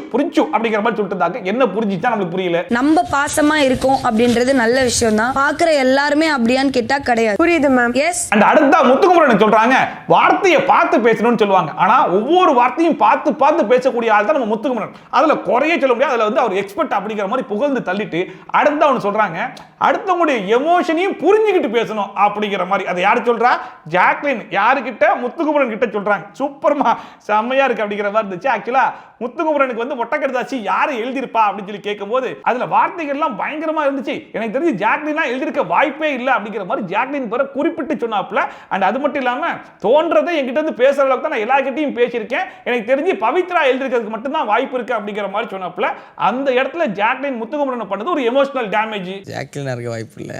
அப்படிங்கிற மாதிரி சொல்லிட்டு இருந்தாங்க. என்ன புரிஞ்சுச்சா நமக்கு புரியல. நம்ம பாசமா இருக்கோம் அப்படின்றது நல்ல விஷயம் தான், பாக்குற எல்லாருமே அப்படியான்னு கேட்டா கிடையாது. புரியுது மேம்? எஸ். அந்த அடுத்த முத்துக்குமரன் சொல்றாங்க, வார்த்தையை பார்த்து பேசணும்னு சொல்லுவாங்க, ஆனா ஒவ்வொரு வார்த்தையும் பார்த்து பேசக்கூடிய ஆள் தான் நம்ம முத்துக்குமரன். அதுல குறைய சொல்ல முடியாது, அதுல வந்து அவர் எக்ஸ்பர்ட் அப்படிங்கிற மாதிரி புகழ்ந்து தள்ளிட்டு அடுத்து அவனு சொல்றாங்க, அடுத்தவங்களுடைய எமோஷனையும் புரிஞ்சுக்கிட்டு பேசணும் அப்படிங்கிற மாதிரி. அதை யாரு சொல்றா? ஜாக்லின் யாருக்கிட்ட? முத்துக்குமரன் கிட்ட சொல்றாங்க. சூப்பர்மா, செம்மையா இருக்கு அப்படிங்கிற மாதிரி இருந்துச்சு. ஆக்சுவலா முத்துக்குமரனுக்கு வந்து ஒட்டக்கடுதாச்சு யாரு எழுதிருப்பா அப்படின்னு சொல்லி கேட்கும்போது அதுல வார்த்தைகள்லாம் பயங்கரமா இருந்துச்சு. எனக்கு தெரிஞ்சு ஜாக்லின்லாம் எழுதிருக்க வாய்ப்பே இல்லை அப்படிங்கிற மாதிரி ஜாக்லின் பேரை குறிப்பிட்டு சொன்னாப்ல. அண்ட் அது மட்டும் இல்லாம தோன்றதை என்கிட்ட இருந்து பேசுற அளவுக்கு தான் நான் எல்லார்கிட்டையும் பேசியிருக்கேன், எனக்கு தெரிஞ்சு பவித்ரா எழுதிருக்கிறதுக்கு மட்டும்தான் வாய்ப்பு இருக்கு அப்படிங்கிற மாதிரி சொன்னாப்ல. அந்த இடத்துல ஜாக்லின் முத்துக்குமரன் பண்ணது ஒரு எமோஷனல் டேமேஜ். ஜாக்லின் இருக்க வாய்ப்பு இல்லை.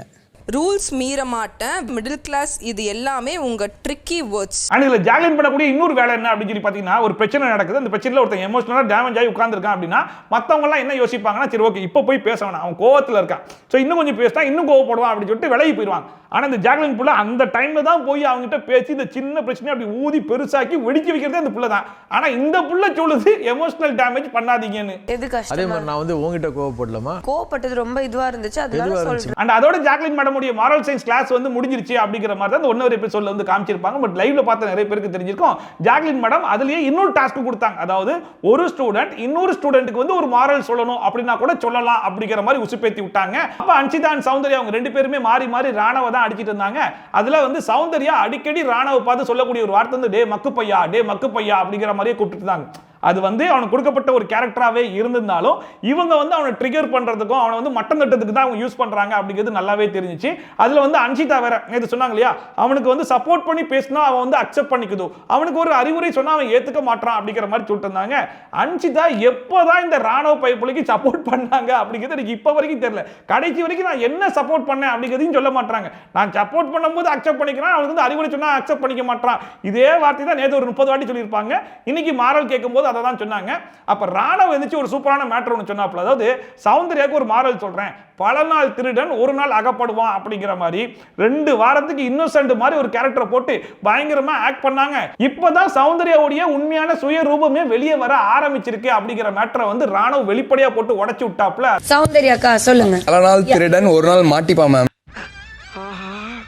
ரூல்ஸ் மீற மாட்டேன், மிடில் கிளாஸ், இது எல்லாமே உங்க ட்ரிக்கி வேர்ட்ஸ். அண்ட் இதுல ஜாக்லின் பண்ணக்கூடிய இன்னொரு வேலை என்ன அப்படின்னு சொல்லி பாத்தீங்கன்னா, ஒரு பிரச்சனை நடக்குது, அந்த பிரச்சனையில ஒருத்தன் எமோஷனலா டேமேஜ் ஆகி உட்கார்ந்துருக்கான் அப்படின்னா மத்தவங்க எல்லாம் என்ன யோசிப்பாங்கன்னா, சரி ஓகே இப்போ போய் பேச வேணாம், அவன் கோவத்துல இருக்கான், சோ இன்னும் கொஞ்சம் பேசினா இன்னும் கோவப்படுவான் அப்படின்னு சொல்லிட்டு விலகி போயிடுவாங்க. ஆனா இந்த ஜாக்லின் புள்ள அந்த டைம்ல தான் போய் அவங்க கிட்ட பேசி இந்த சின்ன பிரச்சனை அப்படி ஊதி பெருசாக்கி வெடிக்க வைக்கிறதே அந்த புள்ள தான். ஆனா இந்த புள்ள சொல்லுது எமோஷனல் டேமேஜ் பண்ணாதீங்கன்னு. எது கஷ்டம்? அதே மாதிரி நான் வந்து உங்ககிட்ட கோவப்படலாமா? கோவப்பட்டது ரொம்ப இதுவா இருந்துச்சு, அதனால சொல்றேன். அண்ட் அதோட ஜாக்லின் மேடமுடைய மாரல் சயின்ஸ் கிளாஸ் வந்து முடிஞ்சிருச்சு அப்படிங்கிற மாதிரி தான் ஒன் ஹவர் எபிசோட்ல வந்து காமிச்சிருப்பாங்க. பட் லைவ்ல பார்த்த நிறைய பேருக்கு தெரிஞ்சிருக்கும், ஜாக்லின் மேடம் அதுலயே இன்னொரு டாஸ்க் கொடுத்தாங்க. அதாவது ஒரு ஸ்டூடெண்ட் இன்னொரு ஸ்டூடெண்ட்டுக்கு வந்து ஒரு மாரல் சொல்லணும் அப்படின்னா கூட சொல்லலாம் அப்படிங்கிற மாதிரி உசுப்பேத்தி விட்டாங்க. அப்ப அன்ஷிதா அண்ட் சௌந்தர்யா அவங்க ரெண்டு பேருமே மாறி மாறி ராணவ தான் அடிச்சிட்டு இருந்தாங்க. அதுல வந்து சௌந்தர்யா அடிக்கடி ராணவ பார்த்து சொல்லக்கூடிய ஒரு வார்த்தை வந்து டே மக்கு பையா, டே மக்கு பையா அப்படிங்கிற மாதிரியே கூப்பிட்டு இருந்தாங்க. அது வந்து அவனுக்கு கொடுக்கப்பட்ட ஒரு கேரக்டராகவே இருந்திருந்தாலும் இவங்க வந்து அவனை ட்ரிகர் பண்றதுக்கும் அவனை வந்து மட்டம் தட்டத்துக்கு தான் அவங்க யூஸ் பண்றாங்க அப்படிங்கிறது நல்லாவே தெரிஞ்சிச்சு. அதுல வந்து அன்ஷிதா வேற நேத்து சொன்னாங்க இல்லையா, அவனுக்கு வந்து சப்போர்ட் பண்ணி பேசினா அவன் வந்து அக்செப்ட் பண்ணிக்குது, அவனுக்கு ஒரு அறிவுரை சொன்னா அவன் ஏத்துக்க மாட்டான் அப்படிங்கிற மாதிரி சொல்லிட்டு இருந்தாங்க. அன்ஷிதா எப்போதான் இந்த ராணுவ பைப்புலைக்கு சப்போர்ட் பண்ணாங்க அப்படிங்கிறது எனக்கு இப்ப வரைக்கும் தெரியல. கடைசி வரைக்கும் நான் என்ன சப்போர்ட் பண்ணேன் அப்படிங்கிறதையும் சொல்ல மாட்டாங்க. நான் சப்போர்ட் பண்ணும்போது அக்செப்ட் பண்ணிக்கிறேன், அவனுக்கு வந்து அறிவுரை சொன்னா அக்செப்ட் பண்ணிக்க மாட்டான். இதே வார்த்தை தான் நேத்து ஒரு 30 வாட்டி சொல்லியிருப்பாங்க. இன்னைக்கு மாரல் கேட்கும்போது அதை தான் சொன்னாங்க. அப்ப ராணவ எந்திச்சு ஒரு சூப்பரான மேட்டர் ஒன்று சொன்னாப்ல, அதாவது சௌந்தர்யாக்கு ஒரு மாரல் சொல்றேன், பல நாள் திருடன் ஒரு நாள் அகப்படுவான் அப்படிங்கிற மாதிரி 2 வாரத்துக்கு இன்னோசென்ட் மாதிரி ஒரு கேரக்டரை போட்டு பயங்கரமா ஆக்ட் பண்ணாங்க. இப்பதான் சௌந்தர்யாவுடைய உண்மையான சுய ரூபமே வெளியே வர ஆரம்பிச்சிருக்கு அப்படிங்கிற மேட்டரை வந்து ராணவ வெளிப்படையா போட்டு உடைச்சு விட்டாப்ல. சௌந்தர்யாக்கா சொல்லுங்க. பல நாள் திருடன் ஒரு நாள் மாட்டிப்பான் மேம்.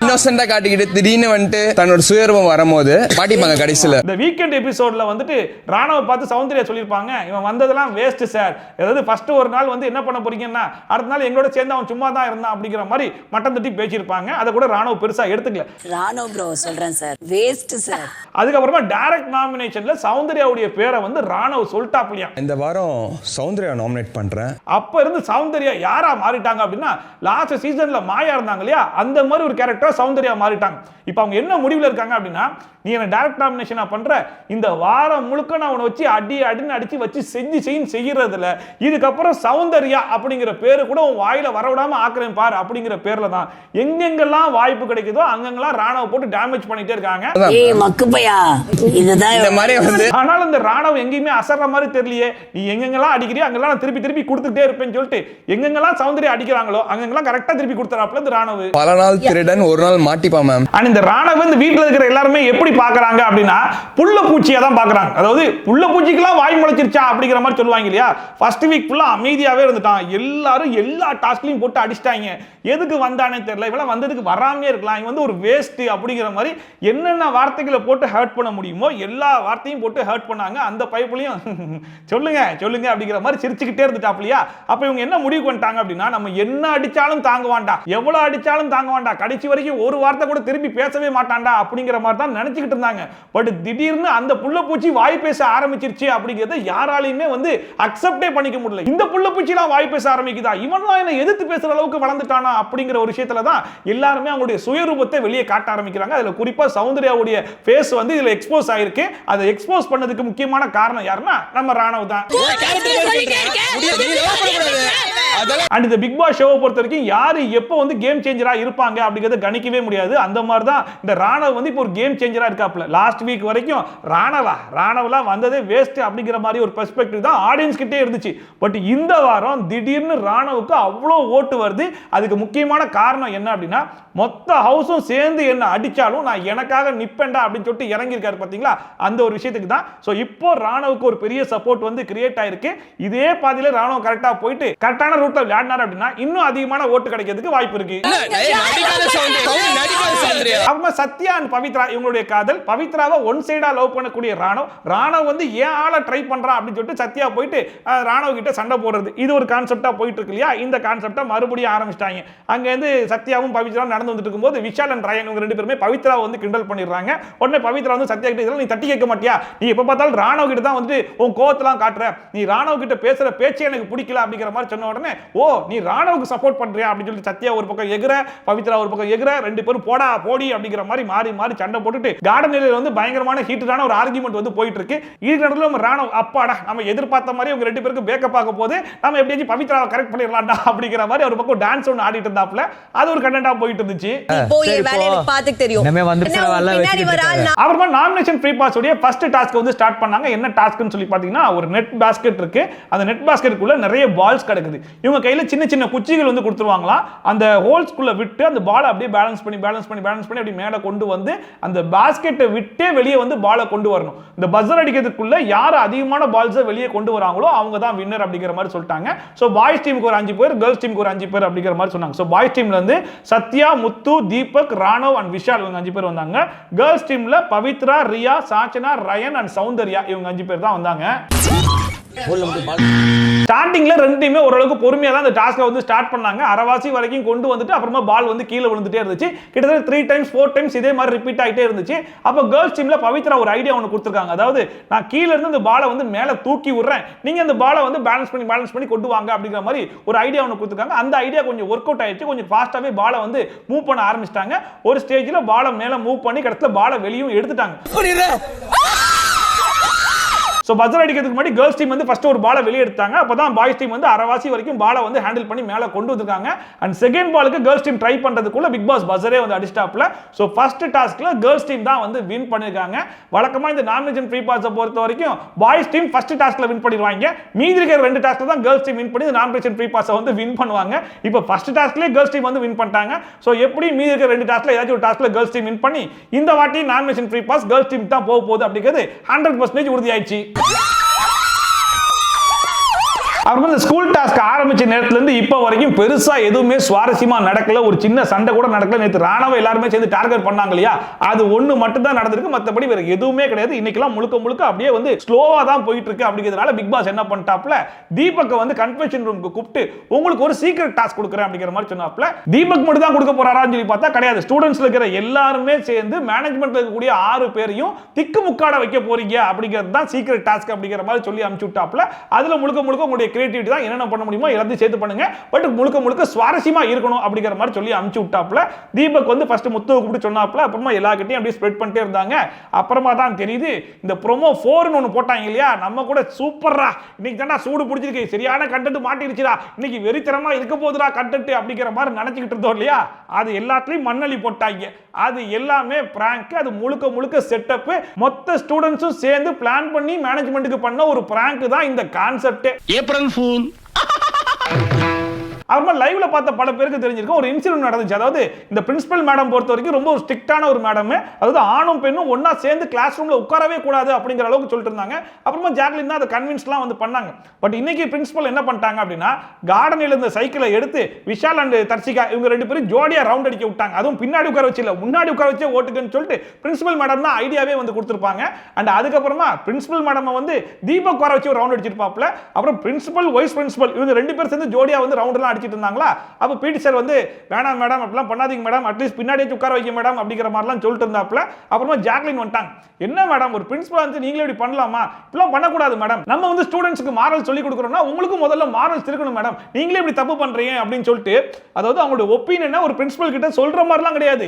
இன்னோசென்ட்டா காட்டிக்கிட்டு திடீர்னு வந்துட்டு தன்னோட சுயரூபம் வரும்போது மாட்டிப்பாங்க கடைசியில. இந்த வீக்கெண்ட் எபிசோட்ல வந்துட்டு ராணவ பார்த்து சௌந்தர்யா சொல்லியிருப்பாங்க, இவன் வந்ததெல்லாம் வேஸ்ட் சார், அதாவது ஃபர்ஸ்ட் ஒரு நாள் வந்து என்ன பண்ண போறீங்கன்னா அடுத்த நாள் எங்களோட சேர்ந்து அவன் சும்மா தான் இருந்தான் அப்படிங்கிற மாதிரி மட்டம் தட்டி பேசியிருப்பாங்க. அதை கூட ராணவ பெருசா எடுத்துக்கல. ராணவ ப்ரோ சொல்றேன் சார், வேஸ்ட் சார். அதுக்கப்புறமா டைரக்ட் நாமினேஷன்ல சௌந்தர்யாவுடைய பேரை வந்து ராணவ சொல்லிட்டாப்லையா, இந்த வாரம் சௌந்தர்யா நாமினேட் பண்றேன். அப்ப இருந்து சௌந்தர்யா யாரா மாறிட்டாங்க அப்படின்னா, லாஸ்ட் சீசன்ல மாயா இருந்தாங்க இல்லையா, அந்த மாதிரி ஒரு கேரக்டர் சௌந்தர்யா மாறிட்டாங்க. இப்ப அவங்க என்ன முடிவுல இருக்காங்க அப்படின்னா, நீ என்ன டைரக்ட் நாமினேஷனா பண்ற, இந்த வாரம் முழுக்க நான் உன்னை வச்சு அடின்னு அடிச்சு வச்சு செய்யறதுல இதுக்கப்புறம் சௌந்தர்யா அப்படிங்கிற பேரு கூட உன் வாயில வரவிடாம ஆக்குறேன் பார் அப்படிங்கிற பேர்ல தான் எங்கெங்கெல்லாம் வாய்ப்பு கிடைக்குதோ அங்கெங்கெல்லாம் ராணவ போட்டு டேமேஜ் பண்ணிட்டே இருக்காங்க. ஆனால் இந்த ராணவ எங்கேயுமே அசர்ற மாதிரி தெரியலையே, நீ எங்கெங்கெல்லாம் அடிக்கிறியோ அங்கெல்லாம் நான் திருப்பி கொடுத்துட்டே இருப்பேன்னு சொல்லிட்டு எங்கெங்கெல்லாம் சௌந்தர்யா அடிக்கிறாங்களோ அங்கெங்கெல்லாம் கரெக்டா திருப்பி கொடுத்துறாப்ல இந்த ராணவ. பல நாள் திருடன் ஒரு நாள் மாட்டிப்பான் மேம். இந்த ராணவ இந்த வீட்டுல இருக்கிற எல்லாருமே எப்படி பாக்குறாங்க அப்படின்னா, புள்ள பூச்சியா தான் பாக்குறாங்க. அதாவது புள்ள பூச்சிக்கெல்லாம் வாய் முளைச்சிருச்சா அப்படிங்கிற மாதிரி சொல்லுவாங்க இல்லையா. ஃபர்ஸ்ட் வீக் ஃபுல்லா அமைதியாவே இருந்துட்டான், எல்லாரும் எல்லா டாஸ்க்லையும் போட்டு அடிச்சிட்டாங்க, எதுக்கு வந்தானே தெரியல, இவெல்லாம் வந்ததுக்கு வராமே இருக்கலாம், இவன் வந்து ஒரு வேஸ்ட் அப்படிங்கிற மாதிரி என்னென்ன வார்த்தைகளை போட்டு ஹர்ட் பண்ண முடியுமோ எல்லா வார்த்தையும் போட்டு ஹர்ட் பண்ணாங்க. அந்த பைப்புலையும் சொல்லுங்க சொல்லுங்க அப்படிங்கிற மாதிரி சிரிச்சுக்கிட்டே இருந்துட்டாப்லையா. அப்ப இவங்க என்ன முடிவு பண்ணிட்டாங்க அப்படின்னா, நம்ம என்ன அடிச்சாலும் தாங்குவான்டா, எவ்வளவு அடிச்சாலும் தாங்குவான்டா, கடைசி வரைக்கும் ஒரு வார்த்தை கூட திருப்பி பேசவே மாட்டான்டா அப்படிங்கிற மாதிரி தான் நினைச்சுக்கிட்டு இருந்தாங்க. பட் திடீர்னு அந்த புள்ள பூச்சி வாய் பேச ஆரம்பிச்சிருச்சு அப்படிங்கறத யாராலையுமே வந்து அக்செப்டே பண்ணிக்க முடியல. இந்த புள்ள பூச்சிலாம் வாய் பேச ஆரம்பிக்குதா, இவன்லாம் என்ன எதிர்த்து பேசுற அளவுக்கு வளர்ந்துட்டானா அப்படிங்கிற ஒரு விஷயத்துல தான் எல்லாருமே அவங்களுடைய சுயரூபத்தை வெளியே காட்ட ஆரம்பிக்கிறாங்க. அதுல குறிப்பா சௌந்தர்யாவுடைய ஃபேஸ் வந்து இதுல எக்ஸ்போஸ் ஆயிருக்கு. அதை எக்ஸ்போஸ் பண்ணதுக்கு முக்கியமான காரணம் யாருன்னா நம்ம ராணவ தான். அண்ட் இந்த பிக் பாஸ் ஷோவை பொறுத்த வரைக்கும் யாரு எப்போ வந்து கேம் சேஞ்சரா இருப்பாங்க அப்படிங்கறத கணிக்கவே முடியாது. அந்த மாதிரி தான் இந்த ராணவ வந்து இப்போ ஒரு கேம் சேஞ்சரா இருக்காப்ல. லாஸ்ட் வீக் வரைக்கும் ராணவலாம் வந்ததே வேஸ்ட் அப்படிங்கிற மாதிரி ஒரு பெர்ஸ்பெக்டிவ் தான் ஆடியன்ஸ் கிட்டே இருந்துச்சு. பட் இந்த வாரம் திடீர்னு ராணவுக்கு அவ்வளோ ஓட்டு வருது. அதுக்கு முக்கியமான காரணம் என்ன அப்படின்னா, மொத்த ஹவுஸும் சேர்ந்து என்ன அடிச்சாலும் நான் எனக்காக நிப்பேன்டா அப்படின்னு சொல்லிட்டு இறங்கி இருக்காரு பாத்தீங்களா, அந்த ஒரு விஷயத்துக்கு தான். சோ இப்போ ராணவுக்கு ஒரு பெரிய சப்போர்ட் வந்து கிரியேட் ஆயிருக்கு. இதே பாதியில ராணவ கரெக்டா போயிட்டு கரெக்டான ரூட்ல விளையாடினார் அப்படின்னா இன்னும் அதிகமான ஓட்டு கிடைக்கிறதுக்கு வாய்ப்பு இருக்கு. அப்புறமா சத்யா அண்ட் பவித்ரா இவங்களுடைய காதல், பவித்ராவை ஒன் சைடா லவ் பண்ணக்கூடிய ராணவ் வந்து ஏன் ஆளை ட்ரை பண்றான் அப்படின்னு சொல்லிட்டு சத்யா போயிட்டு ராணவ் கிட்ட சண்டை போடுறது, இது ஒரு கான்செப்டா போயிட்டு இருக்கு இல்லையா. இந்த கான்செப்டா மறுபடியும் ஆரம்பிச்சிட்டாங்க. அங்க இருந்து சத்யாவும் பவித்ராவும் நடந்து வந்துட்டு இருக்கும்போது விஷால் அண்ட் ரயன் இவங்க ரெண்டு பேருமே பவித்ராவை வந்து கிண்டல் பண்ணிடுறாங்க. உடனே பவித்ரா வந்து சத்யா கிட்ட நீ தட்டி கேட்க மாட்டியா, நீ எப்ப பார்த்தாலும் ராணவ் கிட்ட தான் வந்து உன் கோவத்தெல்லாம் காட்டுற, நீ ராணவ் கிட்ட பேசுற பேச்சே எனக்கு பிடிக்கல அப்படிங்கிற மாதிரி சொன்ன உடனே ஓ நீ ராணவுக்கு சப்போர்ட் பண்றியா அப்படின்னு சொல்லி சத்யா ஒரு பக்கம் எகிற, பவித்ரா ஒரு பக்கம் எகிற, ரெண்டு பேரும் போடா போடி அப்படிங்கிற மாதிரி மாறி மாறி சண்டை போட்டுட்டு கார்டன் ஏரியால வந்து பயங்கரமான ஹீட்டடான ஒரு ஆர்குமெண்ட் வந்து போயிட்டு இருக்கு. இதுக்கு நடுவுல நம்ம ராணவ் அப்பாடா நம்ம எதிர்பார்த்த மாதிரி உங்க ரெண்டு பேருக்கு பேக்கப் ஆக போது, நம்ம எப்படியாச்சும் பவித்ராவை கரெக்ட் பண்ணிடலாம்டா அப்படிங்கிற மாதிரி ஒரு பக்கம் டான்ஸ் ஒன்று ஆடிட்டு இருந்தாப்ல, அது ஒரு கண்டென்ட்டா போயிட்டு இருந்துச்சு. அப்புறமா நாமினேஷன் ஃப்ரீ பாஸ் உடைய ஃபர்ஸ்ட் டாஸ்க் வந்து ஸ்டார்ட் பண்ணாங்க. என்ன டாஸ்க்னு சொல்லி பாத்தீங்கன்னா ஒரு நெட் பாஸ்கெட் இருக்கு, அந்த நெட் பாஸ்கெட்டுக்குள்ள நிறைய பால்ஸ் கிடக்குது. இவங்க கையில சின்ன சின்ன குச்சிகள் வந்து கொடுத்துருவாங்களாம். அந்த ஹோல்ஸ்குள்ள விட்டு அந்த பாலை அப்படியே பேலன்ஸ் பண்ணி அப்படி மேல கொண்டு வந்து அந்த பாஸ்கெட்டை விட்டே வெளியே வந்து பாலை கொண்டு வரணும். இந்த பஸர் அடிக்கிறதுக்குள்ள யார் அதிகமான பால்ஸை வெளியே கொண்டு வராங்களோ அவங்க தான் வின்னர் அப்படிங்கிற மாதிரி சொல்லிட்டாங்க. ஸோ பாய்ஸ் டீமுக்கு ஒரு 5 பேர், கேர்ள்ஸ் டீமுக்கு ஒரு 5 பேர் அப்படிங்கிற மாதிரி சொன்னாங்க. ஸோ பாய்ஸ் டீம்ல இருந்து சத்யா, முத்து, தீபக், ராணவ் அண்ட் விஷால் இவங்க 5 பேர் வந்தாங்க. கேர்ள்ஸ் டீம்ல பவித்ரா, ரியா, சாச்சனா, ரயன் அண்ட் சௌந்தர்யா இவங்க 5 பேர் தான் வந்தாங்க. ஸ்டார்டிங்ல ரெண்டு டீமே ஓரளவுக்கு பொறுமையா தான் இந்த டாஸ்கை வந்து ஸ்டார்ட் பண்ணாங்க. அரவாசி வரைக்கும் கொண்டு வந்துட்டு அப்புறமா பால் வந்து கீழே விழுந்துட்டே இருந்துச்சு. கிட்டத்தட்ட 3 டைம்ஸ் 4 டைம்ஸ் இதே மாதிரி ரிப்பீட் ஆகிட்டே இருந்துச்சு. அப்போ கேர்ள்ஸ் டீம்ல பவித்ரா ஒரு ஐடியா ஒன்று கொடுத்துருக்காங்க. அதாவது நான் கீழே இருந்து இந்த பாலை வந்து மேலே தூக்கி விடுறேன், நீங்க அந்த பாலை வந்து பேலன்ஸ் பண்ணி கொண்டு வாங்க அப்படிங்கிற மாதிரி ஒரு ஐடியா ஒன்று கொடுத்துருக்காங்க. அந்த ஐடியா கொஞ்சம் ஒர்க் அவுட் ஆயிடுச்சு. கொஞ்சம் ஃபாஸ்டாவே பாலை வந்து மூவ் பண்ண ஆரம்பிச்சிட்டாங்க. ஒரு ஸ்டேஜ்ல பாலை மேலே மூவ் பண்ணி கடைசியில் பாலை வெளியும் எடுத்துட்டாங்க. சோ பஸர் அடிக்கிறதுக்கு முன்னாடி கேர்ள்ஸ் டீம் வந்து ஃபர்ஸ்ட் ஒரு பாலை வெளியே எடுத்தாங்க. அப்பதான் பாய்ஸ் டீம் வந்து அரவாசி வரைக்கும் பாலை வந்து ஹேண்டில் பண்ணி மேலே கொண்டு வந்திருக்காங்க. அண்ட் செகண்ட் பாலுக்கு கேர்ள்ஸ் டீம் ட்ரை பண்றதுக்குள்ள பிக் பாஸ் பஸரே வந்து அடிஸ்டாப்ல. சோ ஃபர்ஸ்ட் டாஸ்க்ல கேர்ள்ஸ் டீம் தான் வந்து வின் பண்ணிருக்காங்க. வழக்கமா இந்த நாமினேஷன் ஃப்ரீ பாஸை பொறுத்த வரைக்கும் பாய்ஸ் டீம் ஃபர்ஸ்ட் டாஸ்க்ல வின் பண்ணிடுவாங்க. மீதி இருக்கிற 2 டாஸ்க்ல தான் கேர்ள்ஸ் டீம் வின் பண்ணி இந்த நாமினேஷன் ஃப்ரீ பாஸை வந்து வின் பண்ணுவாங்க. இப்போ ஃபர்ஸ்ட் டாஸ்க்லயே கேர்ள்ஸ் டீம் வந்து வின் பண்ணிட்டாங்க. சோ எப்படி மீதி இருக்கிற 2 டாஸ்க்ல ஏதாச்சும் ஒரு டாஸ்க்ல கேர்ள்ஸ் டீம் வின் பண்ணி இந்த வாட்டி nomination free pass girls team தான் போக போகுது அப்படிங்கிறது 100% உறுதியாயிடுச்சு. அப்புறம் இந்த ஸ்கூல் டாஸ்க் ஆரம்பிச்ச நேரத்துல இருந்து இப்போ வரைக்கும் பெருசா எதுவுமே சுவாரஸ்யமா நடக்கல. ஒரு சின்ன சண்டை கூட நடக்கல. நேற்று ராணவ எல்லாருமே சேர்ந்து டார்கெட் பண்ணாங்க இல்லையா, அது ஒண்ணு மட்டும் தான் நடந்திருக்கு. மற்றபடி வேற எதுவுமே கிடையாது. இன்னைக்கெல்லாம் முழுக்க அப்படியே வந்து ஸ்லோவா தான் போயிட்டு இருக்கு. அப்படிங்கிறதுனால பிக் பாஸ் என்ன பண்ணிட்டாப்ல, தீபக் வந்து கன்ஃபெஷன் ரூமுக்கு கூப்பிட்டு உங்களுக்கு ஒரு சீக்ரெட் டாஸ்க் கொடுக்குறேன் அப்படிங்கிற மாதிரி சொன்னாப்ல. தீபக் மட்டும் தான் கொடுக்க போறாரான்னு சொல்லி பார்த்தா கிடையாது. ஸ்டூடெண்ட்ஸ்ல இருக்கிற எல்லாருமே சேர்ந்து மேனேஜ்மெண்ட்ல இருக்கக்கூடிய 6 பேரையும் திக்கு முக்காட வைக்க போறீங்க அப்படிங்கிறது தான் சீக்ரெட் டாஸ்க் அப்படிங்கிற மாதிரி சொல்லி அனுப்பிச்சு விட்டாப்ல. அதுல முழுக்க உங்களுடைய கிரியேட்டிவிட்டி தான் என்னென்ன பண்ண முடியுமோ எல்லாத்தையும் சேர்த்து பண்ணுங்க. பட் முழுக்க சுவாரஸ்யமா இருக்கணும் அப்படிங்கிற மாதிரி சொல்லி அனுப்பிச்சு விட்டாப்ல. தீபக் வந்து ஃபர்ஸ்ட் முத்துவை கூப்பிட்டு சொன்னாப்ல. அப்புறமா எல்லார்கிட்டையும் அப்படியே ஸ்ப்ரெட் பண்ணிட்டே இருந்தாங்க. அப்புறமா தான் தெரியுது இந்த ப்ரோமோ 4ன்னு ஒன்று போட்டாங்க இல்லையா, நம்ம கூட சூப்பரா இன்னைக்கு தான்டா சூடு பிடிச்சிருக்கு, சரியான கண்டென்ட் மாட்டிருச்சுடா, இன்னைக்கு வெறித்தனமா இருக்க போதுடா கண்டென்ட் அப்படிங்கிற மாதிரி நினைச்சுக்கிட்டு இருந்தோம் இல்லையா, அது எல்லாத்துலயும் மண்ணள்ளி போட்டாங்க. அது எல்லாமே பிராங்க். அது முழுக்க செட்டப். மொத்த ஸ்டூடெண்ட்ஸும் சேர்ந்து பிளான் பண்ணி மேனேஜ்மெண்ட்டுக்கு பண்ண ஒரு பிராங்க் தான் இந்த கான்செப்ட். April fool. அப்புறமா லைவ்ல பார்த்த பல பேருக்கு தெரிஞ்சிருக்கும் ஒரு இன்சிடென்ட் நடந்துச்சு. அதாவது இந்த பிரின்சிபல் மேடம் பொறுத்த வரைக்கும் ரொம்ப ஒரு ஸ்ட்ரிக்டான ஒரு மேடம். அதாவது ஆணும் பெண்ணும் ஒன்னா சேர்ந்து கிளாஸ் ரூம்ல உட்காரவே கூடாது அப்படிங்கிற அளவுக்கு சொல்லிட்டு இருந்தாங்க. அப்புறமா ஜாக்லின் தான் அதை கன்வின்ஸ்லாம் வந்து பண்ணாங்க. பட் இன்னைக்கு பிரின்சிபல் என்ன பண்ணிட்டாங்க அப்படின்னா, கார்டனில் இருந்த சைக்கிளை எடுத்து விஷால் அண்ட் தர்ஷிகா இவங்க 2 பேரும் ஜோடியா ரவுண்ட் அடிக்க விட்டாங்க. அதுவும் பின்னாடி உட்கார வச்சு இல்ல, முன்னாடி உட்கார வச்சே ஓட்டுக்குன்னு சொல்லிட்டு பிரின்சிபல் மேடம் தான் ஐடியாவே வந்து கொடுத்துருப்பாங்க. அண்ட் அதுக்கப்புறமா பிரின்சிபல் மேடம் வந்து தீபக் உட்கார வச்சு ஒரு ரவுண்ட் அடிச்சிருப்பாப்ல. அப்புறம் பிரின்சிபல் வைஸ் பிரின்சிபல் இவங்க 2 பேரும் சேர்ந்து ஜோடியா வந்து ரவுண்ட் எல்லாம் இருந்தாங்களா. அப்ப பிடி சார் வந்து வேணாம் மேடம் அப்படிலாம் பண்ணாதீங்க மேடம், அட்லீஸ்ட் பின்னாடியே உட்கார வைக்க மேடம் அப்படிங்கிற மாதிரிலாம் சொல்லிட்டு இருந்தாப்ல. அப்புறமா ஜாக்லின் வந்துட்டாங்க. என்ன மேடம் ஒரு பிரின்சிபல் வந்து நீங்களே இப்படி பண்ணலாமா, இப்படிலாம் பண்ணக்கூடாது மேடம், நம்ம வந்து ஸ்டூடெண்ட்ஸ்க்கு மாரல் சொல்லி கொடுக்குறோம்னா உங்களுக்கும் முதல்ல மாரல்ஸ் இருக்கணும் மேடம், நீங்களே இப்படி தப்பு பண்றீங்க அப்படின்னு சொல்லிட்டு, அதாவது அவங்களோட ஒப்பீனியனை ஒரு பிரின்சிபல் கிட்ட சொல்ற மாதிரிலாம் கிடையாது.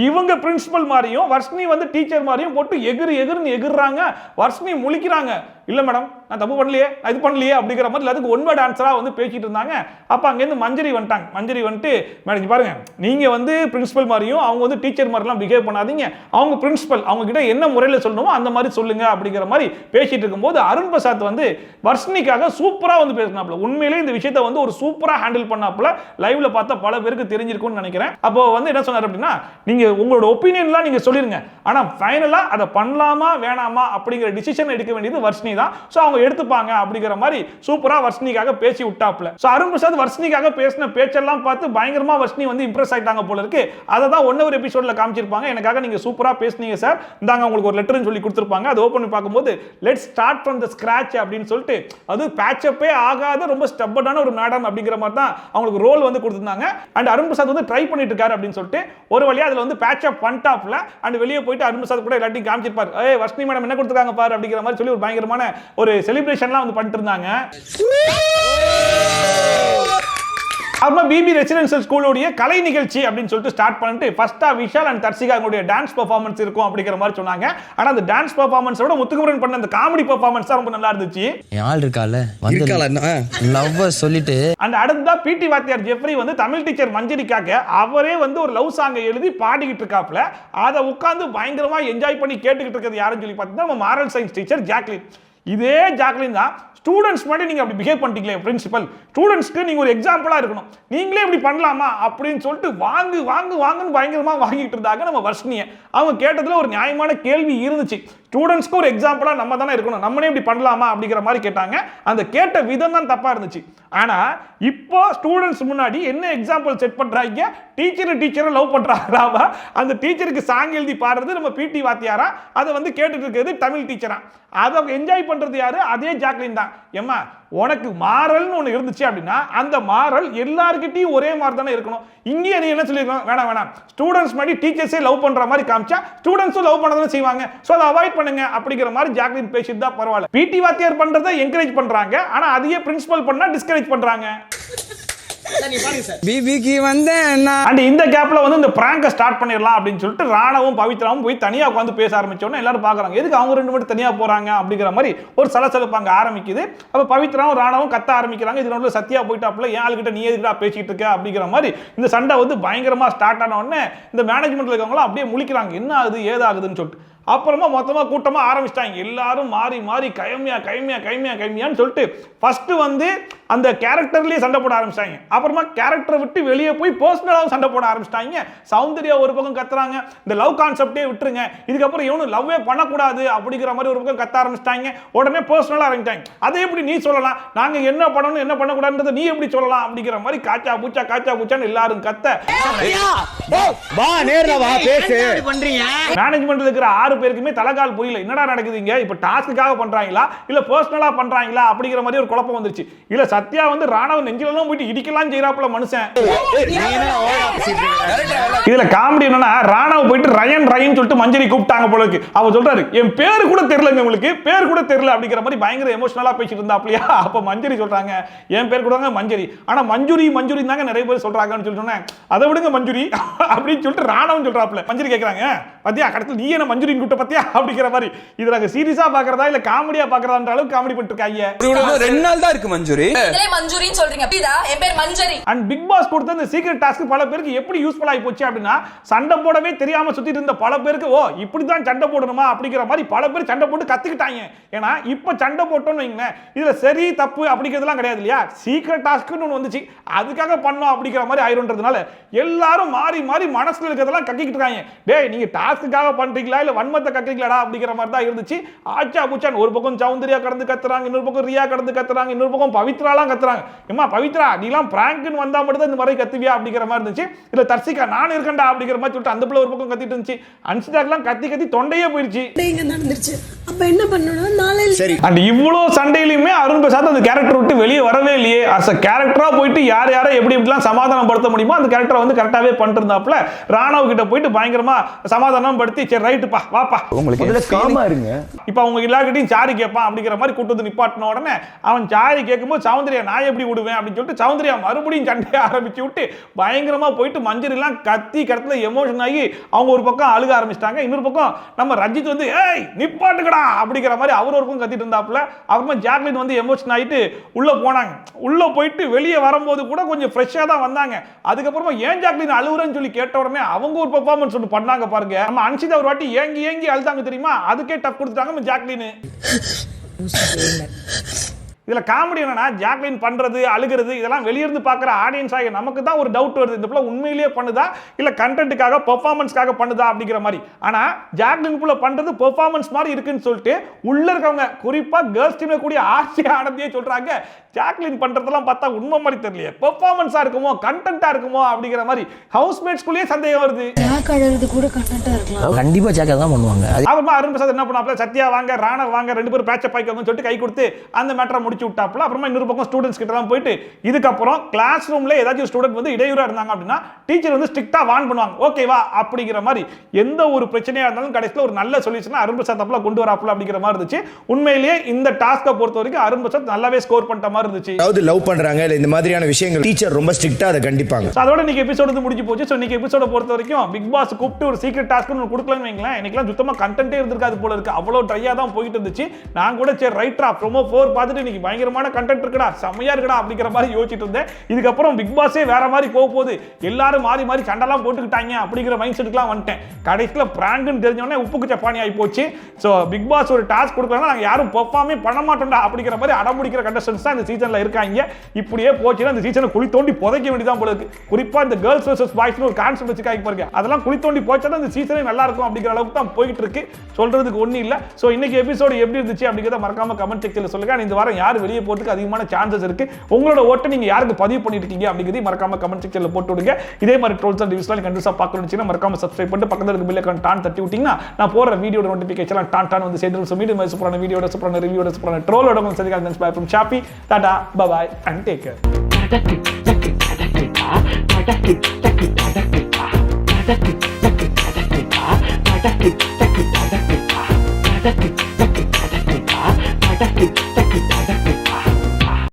இவங்க பிரின்சிபல் மாதிரியும் வர்ஷினி வந்து டீச்சர் மாதிரியும் போட்டு எகிறுன்னு எகிர்றாங்க. வர்ஷினி முழிக்கிறாங்க. இல்ல மேடம் நான் தப்பு பண்ணலையே, இது பண்ணலையே அப்படிங்கிற மாதிரி அதுக்கு ஒன் வேர்ட் ஆன்சரா வந்து பேசிட்டு இருந்தாங்க. அப்ப அங்க இருந்து மஞ்சரி வந்துட்டாங்க. மஞ்சரி வந்துட்டு மேடம் பாருங்க, நீங்க வந்து பிரின்சிபல் மாதிரியும் அவங்க வந்து டீச்சர் மாதிரிலாம் பிஹேவ் பண்ணாதீங்க, அவங்க பிரின்சிபல் அவங்க கிட்ட என்ன முறையில் சொல்லணுமோ அந்த மாதிரி சொல்லுங்க அப்படிங்கிற மாதிரி பேசிட்டு இருக்கும்போது அருண் பிரசாத் வந்து வர்ஷினிக்காக சூப்பரா வந்து பேசினாப்ல. உண்மையிலேயே இந்த விஷயத்தை வந்து ஒரு சூப்பரா ஹேண்டில் பண்ணாப்ல. லைவ்ல பார்த்தா பல பேருக்கு தெரிஞ்சிருக்கும்னு நினைக்கிறேன். அப்போ வந்து என்ன சொன்னார் அப்படின்னா, நீங்க உங்களோட ஒப்பீனியன்லாம் நீங்க சொல்லிருங்க, ஆனா ஃபைனலா அதை பண்ணலாமா வேணாமா அப்படிங்கிற டிசிஷன் எடுக்க வேண்டியது வர்ஷினி வர்ஷினி தான், ஸோ அவங்க எடுத்துப்பாங்க அப்படிங்கிற மாதிரி சூப்பரா வர்ஷினிக்காக பேசி விட்டாப்ல. ஸோ அருண் பிரசாத் வர்ஷினிக்காக பேசின பேச்செல்லாம் பார்த்து பயங்கரமா வர்ஷினி வந்து இம்ப்ரெஸ் ஆயிட்டாங்க போல இருக்கு. அதை தான் ஒன்னொரு எபிசோட்ல காமிச்சிருப்பாங்க. எனக்காக நீங்க சூப்பரா பேசுனீங்க சார், இந்தாங்க உங்களுக்கு ஒரு லெட்டர்னு சொல்லி கொடுத்துருப்பாங்க. அதை ஓப்பன் பண்ணி பார்க்கும்போது let's start from the scratch அப்படின்னு சொல்லிட்டு, அது பேட்சப்பே ஆகாத ரொம்ப ஸ்டப்பர்டான ஒரு மேடம் அப்படிங்கிற மாதிரி தான் அவங்களுக்கு ரோல் வந்து கொடுத்துருந்தாங்க. அண்ட் அருண் பிரசாத் வந்து ட்ரை பண்ணிட்டு இருக்காரு அப்படின்னு சொல்லிட்டு ஒரு வழியா அதுல வந்து பேட்சப் பண்ணிட்டாப்ல. அண்ட் வெளியே போயிட்டு அருண் பிரசாத் கூட எல்லாத்தையும் காமிச்சிருப்பாரு, ஏய் வர்ஷினி மேடம் என்ன கொடுத்துருக்காங்க பாரு அப்படிங்கிற மாதிரி சொல்லி ஒரு பயங்கரமான ஒரு செலிப்ரேஷன்லாம் வந்து பண்ணிட்டு இருந்தாங்க. அப்புறமா பிபி ரெசிடென்ஷியல் ஸ்கூலோடைய கலை நிகழ்ச்சி அப்படின்னு சொல்லிட்டு ஸ்டார்ட் பண்ணிட்டு ஃபர்ஸ்டா விஷால் அண்ட் தர்சிகா அவங்களுடைய டான்ஸ் பெர்ஃபார்மன்ஸ் இருக்கும் அப்படிங்கிற மாதிரி சொன்னாங்க. ஆனா அந்த டான்ஸ் பெர்ஃபார்மன்ஸோட முத்துக்குமரன் பண்ண அந்த காமெடி பெர்ஃபார்மன்ஸ் தான் ரொம்ப நல்லா இருந்துச்சு. ஆள் இருக்கால லவ் சொல்லிட்டு. அண்ட் அடுத்ததா பிடி வாத்தியார் ஜெஃப்ரி வந்து தமிழ் டீச்சர் மஞ்சரிக்காக அவரே வந்து ஒரு லவ் சாங்கை எழுதி பாடிக்கிட்டு இருக்காப்ல. அதை உட்கார்ந்து பயங்கரமா என்ஜாய் பண்ணி கேட்டுக்கிட்டு இருக்கிறது யாருன்னு சொல்லி பார்த்தீங்கன்னா நம்ம மாரல் சயின்ஸ் டீச்சர் ஜாக்லின். இதே ஜாக்லின் தான் ஸ்டூடெண்ட்ஸ் மாதிரி நீங்க அப்படி பிஹேவ் பண்ணிட்டீங்களே பிரின்சிபல், ஸ்டூடெண்ட்ஸ்க்கு நீங்க ஒரு எக்ஸாம்பிளா இருக்கணும், நீங்களே இப்படி பண்ணலாமா அப்படின்னு சொல்லிட்டு வாங்குன்னு பயங்கரமா வாங்கிட்டு இருந்தாங்க நம்ம வர்ஷினியை. அவங்க கேட்டதுல ஒரு நியாயமான கேள்வி இருந்துச்சு, ஸ்டூடெண்ட்ஸ்க்கு ஒரு எக்ஸாம்பிளா நம்ம தானே இருக்கணும், நம்மளே இப்படி பண்ணலாமா அப்படிங்கிற மாதிரி கேட்டாங்க. அந்த கேட்ட விதம் தான் தப்பா இருந்துச்சு. ஆனா இப்போ ஸ்டூடெண்ட்ஸ் முன்னாடி என்ன எக்ஸாம்பிள் செட் பண்றாங்க, டீச்சரை லவ் பண்றாங்க. அந்த டீச்சருக்கு சாங் எழுதி பாடுறது நம்ம பிடி வாத்தியாரா, அதை வந்து கேட்டுட்டு இருக்கிறது தமிழ் டீச்சரா. அதை என்ஜாய் பண்றது யாரு, அதே ஜாக்லின் தான். ஏமா உனக்கு மாறல்னு ஒன்று இருந்துச்சு அப்படின்னா அந்த மாறல் எல்லாருக்கிட்டையும் ஒரே மாதிரி தானே இருக்கணும். இங்கேயே நீ என்ன சொல்லிருக்கணும், வேணாம் ஸ்டூடெண்ட்ஸ் மாதிரி டீச்சர்ஸே லவ் பண்ற மாதிரி காமிச்சா ஸ்டூடெண்ட்ஸும் லவ் பண்ண தானே செய்வாங்க, ஸோ அதை அவாய்ட் பண்ணுங்க அப்படிங்கிற மாதிரி ஜாக்லின் பேசிட்டு தான் பரவாயில்ல. பிடி வாத்தியார் பண்றதை என்கரேஜ் பண்றாங்க, ஆனா அதையே பிரின்சிபல் பண்ணா டிஸ்கரேஜ் பண்றாங்க. இந்த கேப்ல வந்து இந்த பிராங்க ஸ்டார்ட் பண்ணிடலாம் அப்படின்னு சொல்லிட்டு ராணவும் பவித்ராவும் போய் தனியா உட்காந்து பேச ஆரம்பிச்சோன்னு எல்லாரும் பாக்குறாங்க, எதுக்கு அவங்க ரெண்டு மட்டும் தனியா போறாங்க அப்படிங்கிற மாதிரி ஒரு சலசலப்பு அங்க ஆரம்பிக்குது. அப்ப பவித்ராவும் ராணவும் கத்த ஆரம்பிக்கிறாங்க, இதுல சத்யா போயிட்டாப்ல, ஏன் ஆளுகிட்ட நீ எதுக்கிட்ட பேசிட்டு இருக்க அப்படிங்கிற மாதிரி இந்த சண்டை வந்து பயங்கரமா ஸ்டார்ட் ஆன உடனே இந்த மேனேஜ்மெண்ட்ல இருக்கவங்களும் அப்படியே முழிக்கிறாங்க, என்ன ஆகுது ஏதாகுதுன்னு சொல்லிட்டு. அப்புறமா மொத்தமா கூட்டமா ஆரம்பிச்சிட்டாங்க, எல்லாரும் மாறி கைமியான்னு சொல்லிட்டு ஃபர்ஸ்ட் வந்து அந்த கேரக்டர்லயே சண்டை போட ஆரம்பிச்சிட்டாங்க. அப்புறமா கேரக்டரை விட்டு வெளியே போய் பர்சனலாவும் சண்டை போட ஆரம்பிச்சிட்டாங்க. சௌந்தர்யா ஒரு பக்கம் கத்துறாங்க, இந்த லவ் கான்செப்டே விட்டுருங்க, இதுக்கப்புறம் இவனும் லவ்வே பண்ணக்கூடாது அப்படிங்கிற மாதிரி ஒரு பக்கம் கத்த ஆரம்பிச்சிட்டாங்க. உடனே பர்சனலா ஆரம்பிச்சிட்டாங்க, அதை எப்படி நீ சொல்லலாம், நாங்க என்ன பண்ணணும் என்ன பண்ணக்கூடாதுன்றதை நீ எப்படி சொல்லலாம் அப்படிங்கிற மாதிரி காச்சா பூச்சான்னு எல்லாரும் கத்த. மேனேஜ்மெண்ட்ல இருக்கிற 6 பேருக்குமே தலைகால் புரியல, என்னடா நடக்குதுங்க, இப்ப டாஸ்க்குக்காக பண்றாங்களா இல்ல பர்சனலா பண்றாங்களா அப்படிங்கிற மாதிரி ஒரு குழப்பம் வந்துருச்சு. இல்ல சத்யா வந்து ராணவ நெஞ்சிலெல்லாம் போயிட்டு இடிக்கலாம் செய்யறாப்புல மனுஷன். இதுல காமெடி என்னன்னா, ராணவ போயிட்டு ரயன் சொல்லிட்டு மஞ்சரி கூப்பிட்டாங்க போல இருக்கு. அவ சொல்றாரு, என் பேரு கூட தெரியலங்க, உங்களுக்கு பேர் கூட தெரியல அப்படிங்கிற மாதிரி பயங்கர எமோஷனலா பேசிட்டு இருந்தாப்லையா. அப்ப மஞ்சரி சொல்றாங்க, என் பேர் கூட மஞ்சரி, ஆனா மஞ்சுரி தாங்க நிறைய பேர் சொல்றாங்கன்னு சொல்லி சொன்னேன், அதை விடுங்க மஞ்சுரி அப்படின்னு சொல்லிட்டு ராணவன் சொல்றாப்ல. மஞ்சரி கேக்குறாங்க, பத்தியா கடத்துல நீ என்ன மஞ்சுரி கூட்ட பத்தியா அப்படிங்கிற மாதிரி. இது நாங்க சீரியஸா பாக்குறதா இல்ல காமெடியா பாக்குறதான்ற அளவுக்கு காமெடி பண்ணிட்டு இருக்காங்க. 2 நாள் தான் இருக்கு மஞ்சுரி, மஞ்சுரின்னு சொல்றீங்க, அப்படிதா என் பேர் மஞ்சரி. அண்ட் பிக் பாஸ் கொடுத்த இந்த சீக்ரெட் டாஸ்க் பல பேருக்கு எப்படி யூஸ்ஃபுல் ஆகி போச்சு அப்படின்னா, சண்டை போடவே தெரியாம சுத்திட்டு இருந்த பல பேருக்கு ஓ இப்படி தான் சண்டை போடணுமா அப்படிங்கிற மாதிரி பல பேர் சண்டை போட்டு கத்துக்கிட்டாங்க. ஏன்னா இப்ப சண்டை போட்டோம்னு வைங்க, இதுல சரி தப்பு அப்படிங்கிறதுலாம் கிடையாது இல்லையா, சீக்ரெட் டாஸ்க்னு ஒன்று வந்துச்சு, அதுக்காக பண்ணோம் அப்படிங்கிற மாதிரி ஆயிரும்ன்றதுனால எல்லாரும் மாறி மனசுல இருக்கிறதெல்லாம் கக்கிக்கிட்டு இருக்காங்க. டேய் நீங்க டாஸ்க்குக்காக பண்றீங்களா இல்ல வன்மத்தை கக்கிங்களா அப்படிங்கிற மாதிரி தான் இருந்துச்சு. ஆச்சா பூச்சான் ஒரு பக்கம் சௌந்தர்யா கடந்து கத்துறாங்க, இன்னொரு பக்கம் ரியா கடந்து கத்துறாங்க, இன்னொரு பக்கம் பவித்ராலாம் கத்துறாங்க. ஏமா பவித்ரா நீலாம் பிராங்க்னு வந்தா மட்டும் தான் இந்த மாதிரி கத்துவியா அப்படிங்கிற மாதிரி இருந்துச்சு. இல்ல தர்சிகா நான் இருக்கேன்டா அப்படிங்கிற மாதிரி சொல்லிட்டு அந்த பிள்ளை ஒரு பக்கம் கத்திட்டு இருந்துச்சு. அன்சிதாக்கெல்லாம் கத்தி தொண்டையே போயிருச்சு. அப்ப என்ன பண்ணணும் நாளைக்கு சரி. அண்ட் இவ்வளோ சண்டையிலுமே அருண் பிரசாத் அந்த கேரக்டர் விட்டு வெளியே வரவே இல்லையே. அஸ் அ கேரக்டரா போயிட்டு யாரை எப்படிலாம் சமாதானப்படுத்த முடியுமோ அந்த கேரக்டரை வந்து கரெக்டாவே பண்ணிட்டு இருந்தாப்ல. ராணவ் கிட்ட போயிட்டு பயங்கரமா சமாதானம் படுத்தி சரி ரைட்டுப்பா வாப்பா உங்களுக்கு காமா இருங்க, இப்ப அவங்க எல்லார்கிட்டையும் சாரி கேட்பான் அப்படிங்கிற மாதிரி கூட்டு வந்து நிப்பாட்டின உடனே அவன் சாரி கேட்கும்போது சௌந்தர்யா நான் எப்படி விடுவேன் அப்படின்னு சொல்லிட்டு சௌந்தர்யா மறுபடியும் சண்டையை ஆரம்பிச்சு விட்டு பயங்கரமா போயிட்டு மஞ்சரி எல்லாம் கத்தி கடத்துல எமோஷன் ஆகி அவங்க ஒரு பக்கம் அழுக ஆரம்பிச்சிட்டாங்க. இன்னொரு பக்கம் நம்ம ரஞ்சித் வந்து ஏய் நிப்பாட்டுக்கடா அப்படிங்கிற மாதிரி அவர் ஒரு பக்கம் கத்திட்டு இருந்தாப்புல. அப்புறமா ஜாக்லின் வந்து எமோஷன் ஆயிட்டு உள்ள போனாங்க. உள்ள போயிட்டு வெளியே வரும்போது கூட கொஞ்சம் ஃப்ரெஷ்ஷா தான் வந்தாங்க. அதுக்கப்புறமா ஏன் ஜாக்லின் அழுகுறன்னு சொல்லி கேட்ட உடனே அவங்க ஒரு பெர்ஃபார்மன்ஸ் ஒன்று பண்ணாங்க பாருங்க. நம்ம அன்சிதா ஒரு வாட்டி ஏங்கி அழுதாங்க தெரியுமா, அதுக்கே டஃப் கொடுத்துட்டாங்க ஜாக்லின். இதுல காமெடி என்னன்னா ஜாக்லின் பண்றது அழுகிறது இதெல்லாம் வெளியிருந்து பார்க்குற ஆடியன்ஸ் ஆகிய நமக்கு தான் ஒரு டவுட் வருது, இந்த பிள்ளை உண்மையிலேயே பண்ணுதா இல்ல கண்டென்ட்டுக்காக பெர்ஃபார்மன்ஸ்க்காக பண்ணுதா அப்படிங்கிற மாதிரி. ஆனா ஜாக்லின் புள்ள பண்றது பெர்ஃபார்மன்ஸ் மாதிரி இருக்குன்னு சொல்லிட்டு உள்ள இருக்கவங்க குறிப்பா கேர்ள்ஸ் டீம்ல கூடிய ஆர்சி ஆனந்தியே சொல்றாங்க ஜாக்லின் பண்றதெல்லாம் பார்த்தா உண்மை மாதிரி தெரியல, பெர்ஃபார்மன்ஸா இருக்குமோ கண்டென்ட்டா இருக்குமோ அப்படிங்கிற மாதிரி ஹவுஸ்மேட்ஸ்குள்ளேயே சந்தேகம் வருது. கண்டிப்பா ஜாக்கா தான் பண்ணுவாங்க. அப்புறமா அருண் பிரசாத் என்ன பண்ணாப்ல, சத்யா வாங்க ராணா வாங்க 2 பேரும் பேட்சப் ஆயிக்கோங்கன்னு சொல்லிட்டு கை கொடுத்து அந்த மேட்டரை முடிச்சு விட்டாப்ல. அப்புறமா இன்னொரு பக்கம் ஸ்டூடெண்ட்ஸ் கிட்ட எல்லாம் போயிட்டு இதுக்கப்புறம் கிளாஸ் ரூம்ல ஏதாச்சும் ஸ்டூடெண்ட் வந்து இடையூறா இருந்தாங்க அப்படின்னா டீச்சர் வந்து ஸ்ட்ரிக்ட்டா வார்ன் பண்ணுவாங்க, ஓகேவா அப்படிங்கிற மாதிரி. எந்த ஒரு பிரச்சனையா இருந்தாலும் கடைசியில் ஒரு நல்ல சொல்யூஷன் அருண் பிரசாத் அப்பல கொண்டு வராப்ல அப்படிங்கிற மாதிரி இருந்துச்சு. உண்மையிலேயே இந்த டாஸ்கை பொறுத்த வரைக்கும் அருண் பிரசாத் நல்லாவே ஸ்கோர் பண்ணிட்ட மாதிரி இருந்துச்சு. அதாவது லவ் பண்றாங்க இல்ல இந்த மாதிரியான விஷயங்கள் டீச்சர் ரொம்ப ஸ்ட்ரிக்ட்டா அதை கண்டிப்பாங்க. அதோட இன்னைக்கு எபிசோட் வந்து முடிஞ்சு போச்சு. சோ இன்னைக்கு எபிசோட பொறுத்த வரைக்கும் பிக் பாஸ் கூப்பிட்டு ஒரு சீக்ரெட் டாஸ்க் ஒன்று கொடுக்கலன்னு வைங்களேன், இன்னைக்குலாம் சுத்தமா கண்டென்ட்டே இருந்திருக்காது போல இருக்கு, அவ்வளவு ட்ரையா தான் போயிட்டு இருந்துச்சு. நான் கூட சரி ரைட்டா ப்ரோமோ 4 பார்த்துட்டு இன்னைக்கு பயங்கரமான கண்டென்ட் இருக்குடா செமையா இருக்குடா அப்படிங்கிற மாதிரி யோசிச்சுட்டு இருந்தேன். இதுக்கப்புறம் பிக் பாஸே வேற மாதிரி போக போகுது, எல்லாரும் மாறி மாறி சண்டெல்லாம் போட்டுக்கிட்டாங்க அப்படிங்கிற மைண்ட் செட்டுக்குலாம் வந்துட்டேன். கடைசியில் பிராங்க்னு தெரிஞ்சோடனே உப்புக்கு சப்பானி ஆகி போச்சு. ஸோ பிக் பாஸ் ஒரு டாஸ்க் கொடுக்கலன்னா நாங்கள் யாரும் பெர்ஃபார்மே பண்ண மாட்டோம்டா அப்படிங்கிற மாதிரி அடம்பிடிக்கிற கண்டஸ்டன்ஸ் தான் இந்த சீசன்ல இருக்காங்க. இப்படியே போச்சுன்னா இந்த சீசனை குழி தோண்டி புதைக்க வேண்டியதான் போல இருக்கு. குறிப்பா இந்த கேர்ள்ஸ் வெர்சஸ் பாய்ஸ்னு ஒரு கான்செப்ட் வச்சுக்காக பாருங்க, அதெல்லாம் குழி தோண்டி போச்சா இந்த சீசனே நல்லா இருக்கும் அப்படிங்கிற அளவுக்கு தான் போயிட்டு இருக்கு. சொல்றதுக்கு ஒண்ணு இல்ல. சோ இன்னைக்கு எபிசோடு எப்படி இருந்துச்சு அப்படிங்கறத மறக்காம கமெண்ட் செக்ஷன்ல சொல்லுங்க. இந்த வாரம் யார் வெளியே போறதுக்கு அதிகமான சான்சஸ் இருக்கு, உங்களோட ஓட்டை நீங்க யாருக்கு பதிவு பண்ணிட்டு இருக்கீங்க அப்படிங்கறதை மறக்காம கமெண்ட் செக்ஷன்ல போட்டு விடுங்க. இதே மாதிரி ட்ரோல்ஸ் அண்ட் ரிவ்யூஸ்லாம் கண்டிப்பா பார்க்கணும்னு மறக்காம சப்ஸ்கிரைப் பண்ணிட்டு பக்கத்துல இருக்க பெல் ஐகான் டான் தட்டி விட்டீங்கன்னா நான் போற வீடியோட நோட்டிபிகேஷன் டான் டான் வந்து சேர்ந்து சோ மீண்டும் சூப்பரான வீடியோட சூப்பரான ரிவ்யூட சூப்பரான ட்ரோலோட வந்து சந்திக்கலாம். Bye from Shafi, tata, bye bye and take care.